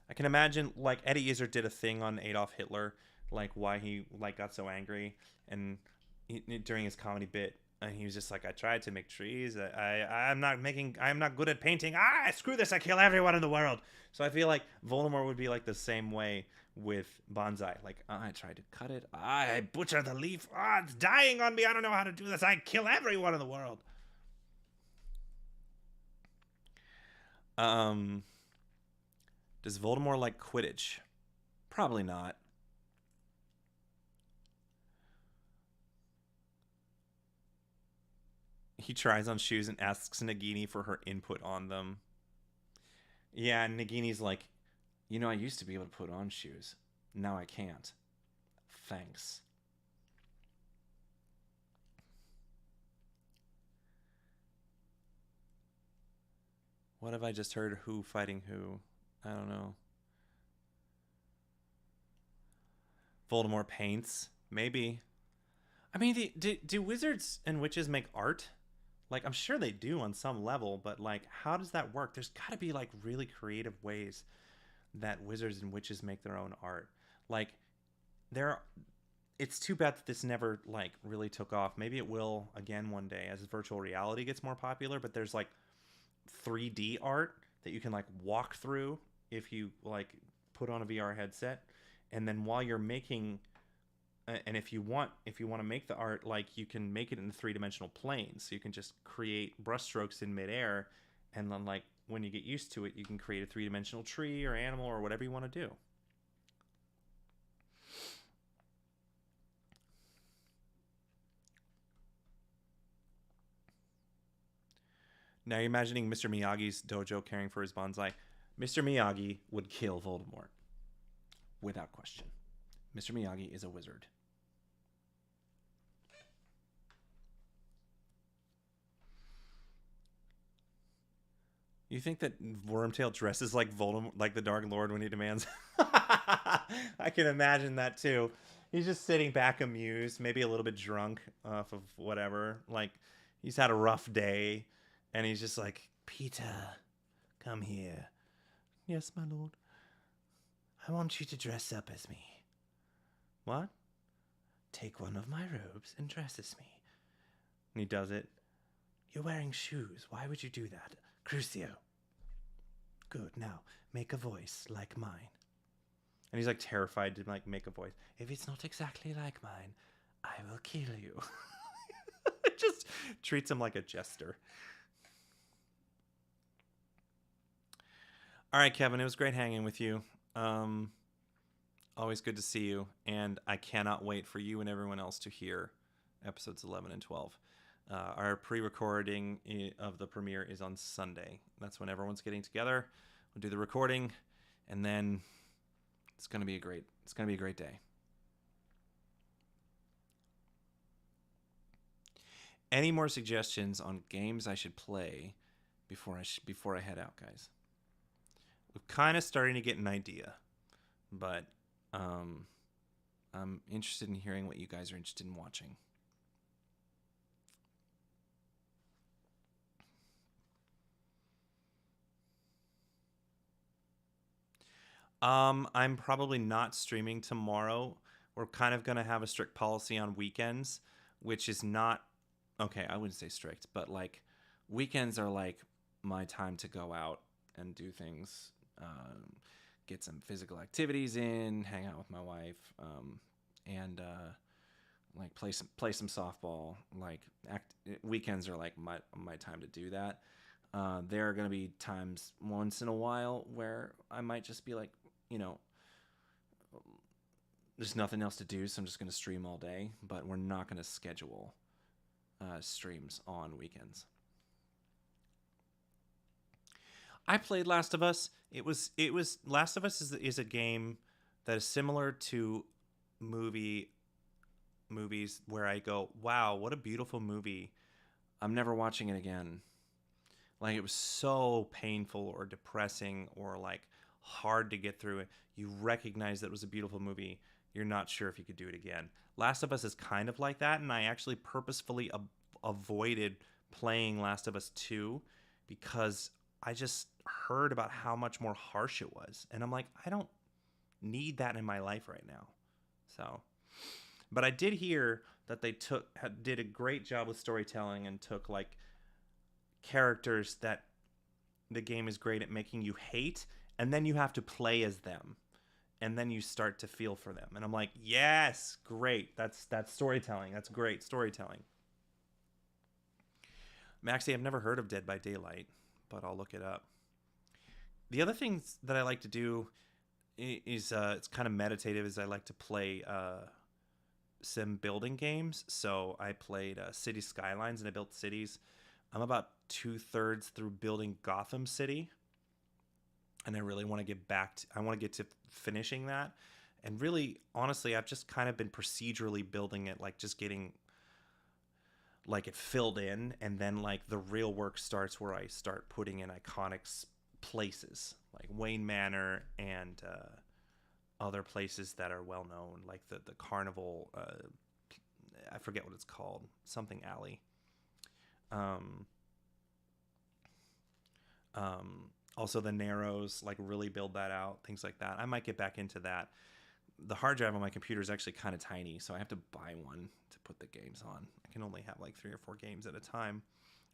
I can imagine, like, Eddie Izzard did a thing on Adolf Hitler, like, why he, like, got so angry. And during his comedy bit, and he was just like, I tried to make trees. I'm not good at painting. Screw this. I kill everyone in the world. So I feel like Voldemort would be like the same way with bonsai. Like, I tried to cut it. I butcher the leaf. It's dying on me. I don't know how to do this. I kill everyone in the world. Does Voldemort like Quidditch? Probably not. He tries on shoes and asks Nagini for her input on them. Yeah, and Nagini's like, I used to be able to put on shoes. Now I can't. Thanks. What have I just heard? Who fighting who? I don't know. Voldemort paints? Maybe. I mean, do wizards and witches make art? Like, I'm sure they do on some level, but, like, how does that work? There's got to be, like, really creative ways that wizards and witches make their own art. Like, it's too bad that this never, like, really took off. Maybe it will again one day as virtual reality gets more popular, but there's, like, 3D art that you can, like, walk through if you, like, put on a VR headset. And then while you're making... And if you want to make the art, like, you can make it in a 3-dimensional plane. So you can just create brushstrokes in midair, and then, like, when you get used to it, you can create a 3-dimensional tree or animal or whatever you want to do. Now you're imagining Mr. Miyagi's dojo caring for his bonsai. Mr. Miyagi would kill Voldemort. Without question. Mr. Miyagi is a wizard. You think that Wormtail dresses like Voldemort, like the Dark Lord when he demands? I can imagine that too. He's just sitting back amused, maybe a little bit drunk off of whatever. Like, he's had a rough day, and he's just like, Peter, come here. Yes, my lord. I want you to dress up as me. What? Take one of my robes and dress as me. And he does it. You're wearing shoes. Why would you do that? Crucio. Good. Now, make a voice like mine. And he's like terrified to like make a voice. If it's not exactly like mine, I will kill you. It just treats him like a jester. All right, Kevin, it was great hanging with you. Always good to see you. And I cannot wait for you and everyone else to hear episodes 11 and 12. Our pre-recording of the premiere is on Sunday. That's when everyone's getting together. We'll do the recording, and then it's gonna be a great day. Any more suggestions on games I should play before I head out, guys? We're kind of starting to get an idea, but I'm interested in hearing what you guys are interested in watching. I'm probably not streaming tomorrow. We're kind of going to have a strict policy on weekends, which is not, okay, I wouldn't say strict, but like weekends are like my time to go out and do things, get some physical activities in, hang out with my wife, and like play some softball. Like weekends are like my time to do that. There are going to be times once in a while where I might just be like, you know, there's nothing else to do, so I'm just going to stream all day, but we're not going to schedule streams on weekends. I played Last of Us. It was Last of Us is a game that is similar to movies where I go, wow, what a beautiful movie. I'm never watching it again. Like, it was so painful or depressing or like hard to get through it. You recognize that it was a beautiful movie. You're not sure if you could do it again. Last of Us is kind of like that, and I actually purposefully avoided playing Last of Us 2 because I just heard about how much more harsh it was. And I'm like, I don't need that in my life right now. So, but I did hear that they did a great job with storytelling and took like characters that the game is great at making you hate, and then you have to play as them, and then you start to feel for them. And I'm like, yes, great. That's storytelling. That's great storytelling. Maxie, I've never heard of Dead by Daylight, but I'll look it up. The other things that I like to do is it's kind of meditative, is I like to play sim building games. So I played City Skylines, and I built cities. I'm about 2/3 through building Gotham City, and I really want to get I want to get to finishing that. And really, honestly, I've just kind of been procedurally building it, like just getting like it filled in, and then like the real work starts where I start putting in iconic places like Wayne Manor and other places that are well known, like the carnival. I forget what it's called, something alley. Also the Narrows, like really build that out, things like that. I might get back into that. The hard drive on my computer is actually kind of tiny, so I have to buy one to put the games on. I can only have like 3 or 4 games at a time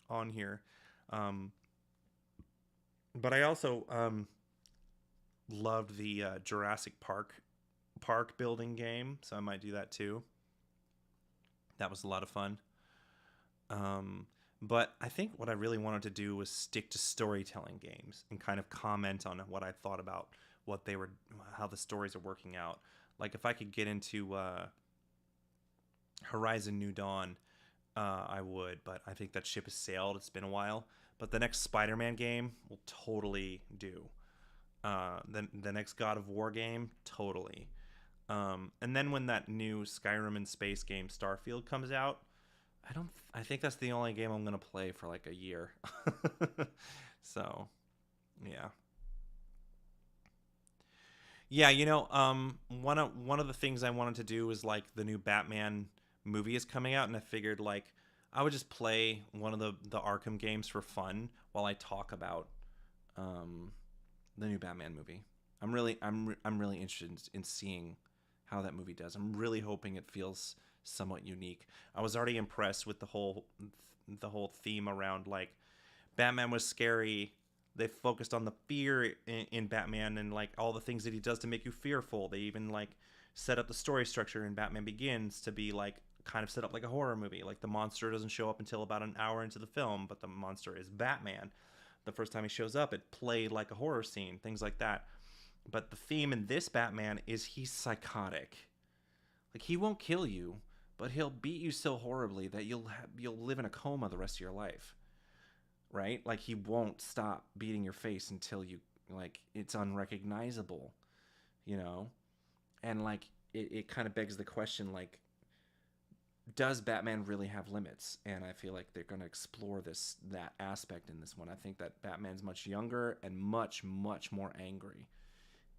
on here. But I also loved the Jurassic Park building game, so I might do that too. That was a lot of fun. But I think what I really wanted to do was stick to storytelling games and kind of comment on what I thought about how the stories are working out. Like if I could get into Horizon New Dawn, I would, but I think that ship has sailed. It's been a while. But the next Spider-Man game will totally do. The next God of War game, totally. And then when that new Skyrim and space game Starfield comes out, I think that's the only game I'm going to play for like a year. So Yeah. Yeah, you know, one of the things I wanted to do was like the new Batman movie is coming out, and I figured like I would just play one of the Arkham games for fun while I talk about the new Batman movie. I'm really interested in seeing how that movie does. I'm really hoping it feels somewhat unique. I was already impressed with the whole theme around like Batman was scary. They focused on the fear in Batman and like all the things that he does to make you fearful. They even like set up the story structure in Batman Begins to be like kind of set up like a horror movie. Like the monster doesn't show up until about an hour into the film, but the monster is Batman. The first time he shows up, it played like a horror scene, things like that. But the theme in this Batman is he's psychotic. Like he won't kill you, but he'll beat you so horribly that you'll live in a coma the rest of your life. Right? Like he won't stop beating your face until you like it's unrecognizable, you know? And like it kind of begs the question like does Batman really have limits? And I feel like they're going to explore that aspect in this one. I think that Batman's much younger and much more angry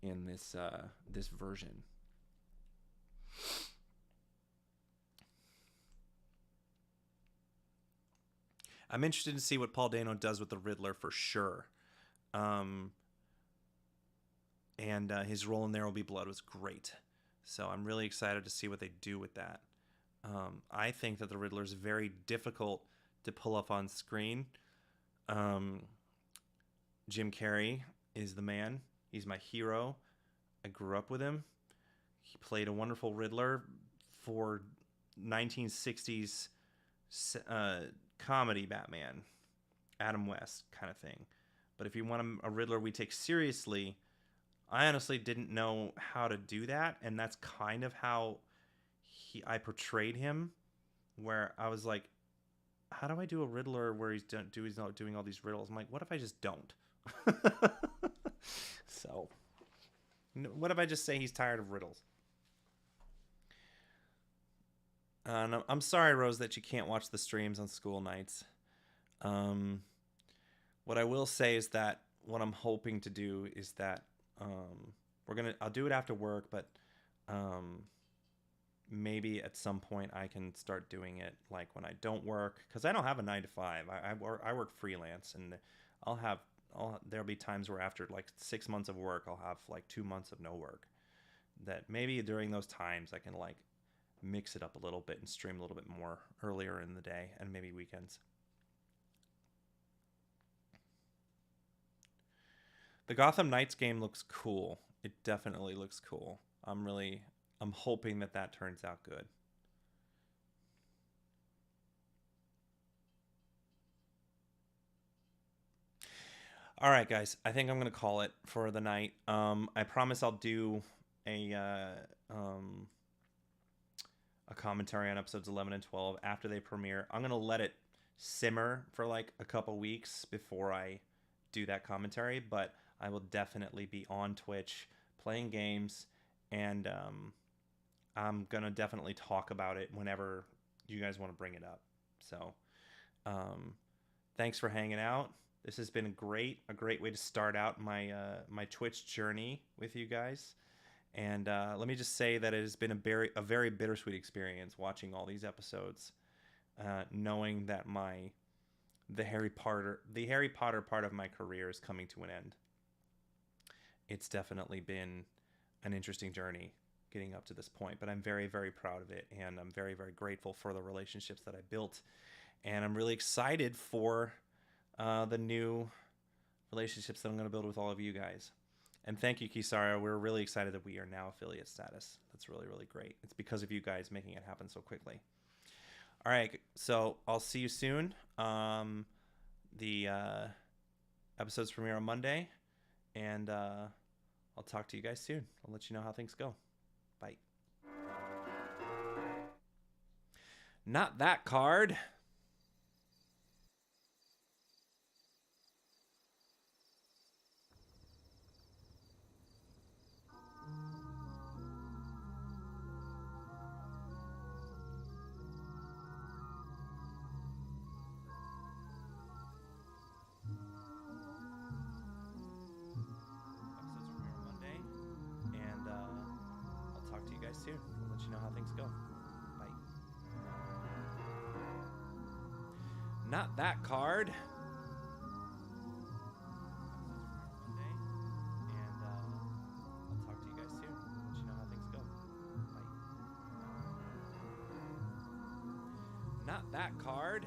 in this version. I'm interested to see what Paul Dano does with the Riddler for sure. And his role in There Will Be Blood was great. So I'm really excited to see what they do with that. I think that the Riddler is very difficult to pull up on screen. Jim Carrey is the man. He's my hero. I grew up with him. He played a wonderful Riddler for 1960s comedy Batman, Adam West kind of thing. But if you want a Riddler we take seriously, I honestly didn't know how to do that, and that's kind of how I portrayed him, where I was like, how do I do a Riddler where he's not doing all these riddles? I'm like, what if I just don't? So, what if I just say he's tired of riddles? No, I'm sorry, Rose, that you can't watch the streams on school nights. What I will say is that what I'm hoping to do is that I'll do it after work, but maybe at some point I can start doing it like when I don't work, because I don't have a 9 to 5. I work freelance, and there'll be times where after like 6 months of work, I'll have like 2 months of no work. That maybe during those times I can like mix it up a little bit and stream a little bit more earlier in the day and maybe weekends. The Gotham Knights game looks cool. It definitely looks cool. I'm hoping that turns out good. All right, guys. I think I'm going to call it for the night. I promise I'll do a commentary on episodes 11 and 12 after they premiere. I'm going to let it simmer for like a couple weeks before I do that commentary, but I will definitely be on Twitch playing games, and I'm going to definitely talk about it whenever you guys want to bring it up. So thanks for hanging out. This has been a great way to start out my my Twitch journey with you guys. And let me just say that it has been a very bittersweet experience watching all these episodes, knowing that the Harry Potter part of my career is coming to an end. It's definitely been an interesting journey getting up to this point, but I'm very, very proud of it, and I'm very, very grateful for the relationships that I built, and I'm really excited for the new relationships that I'm going to build with all of you guys. And thank you, Kisara. We're really excited that we are now affiliate status. That's really, really great. It's because of you guys making it happen so quickly. All right, so I'll see you soon. The episodes premiere on Monday, and I'll talk to you guys soon. I'll let you know how things go. Bye. Not that card. you know how things go. Bye. Not that card. And I'll talk to you guys soon. Let you know how things go. Bye. Not that card.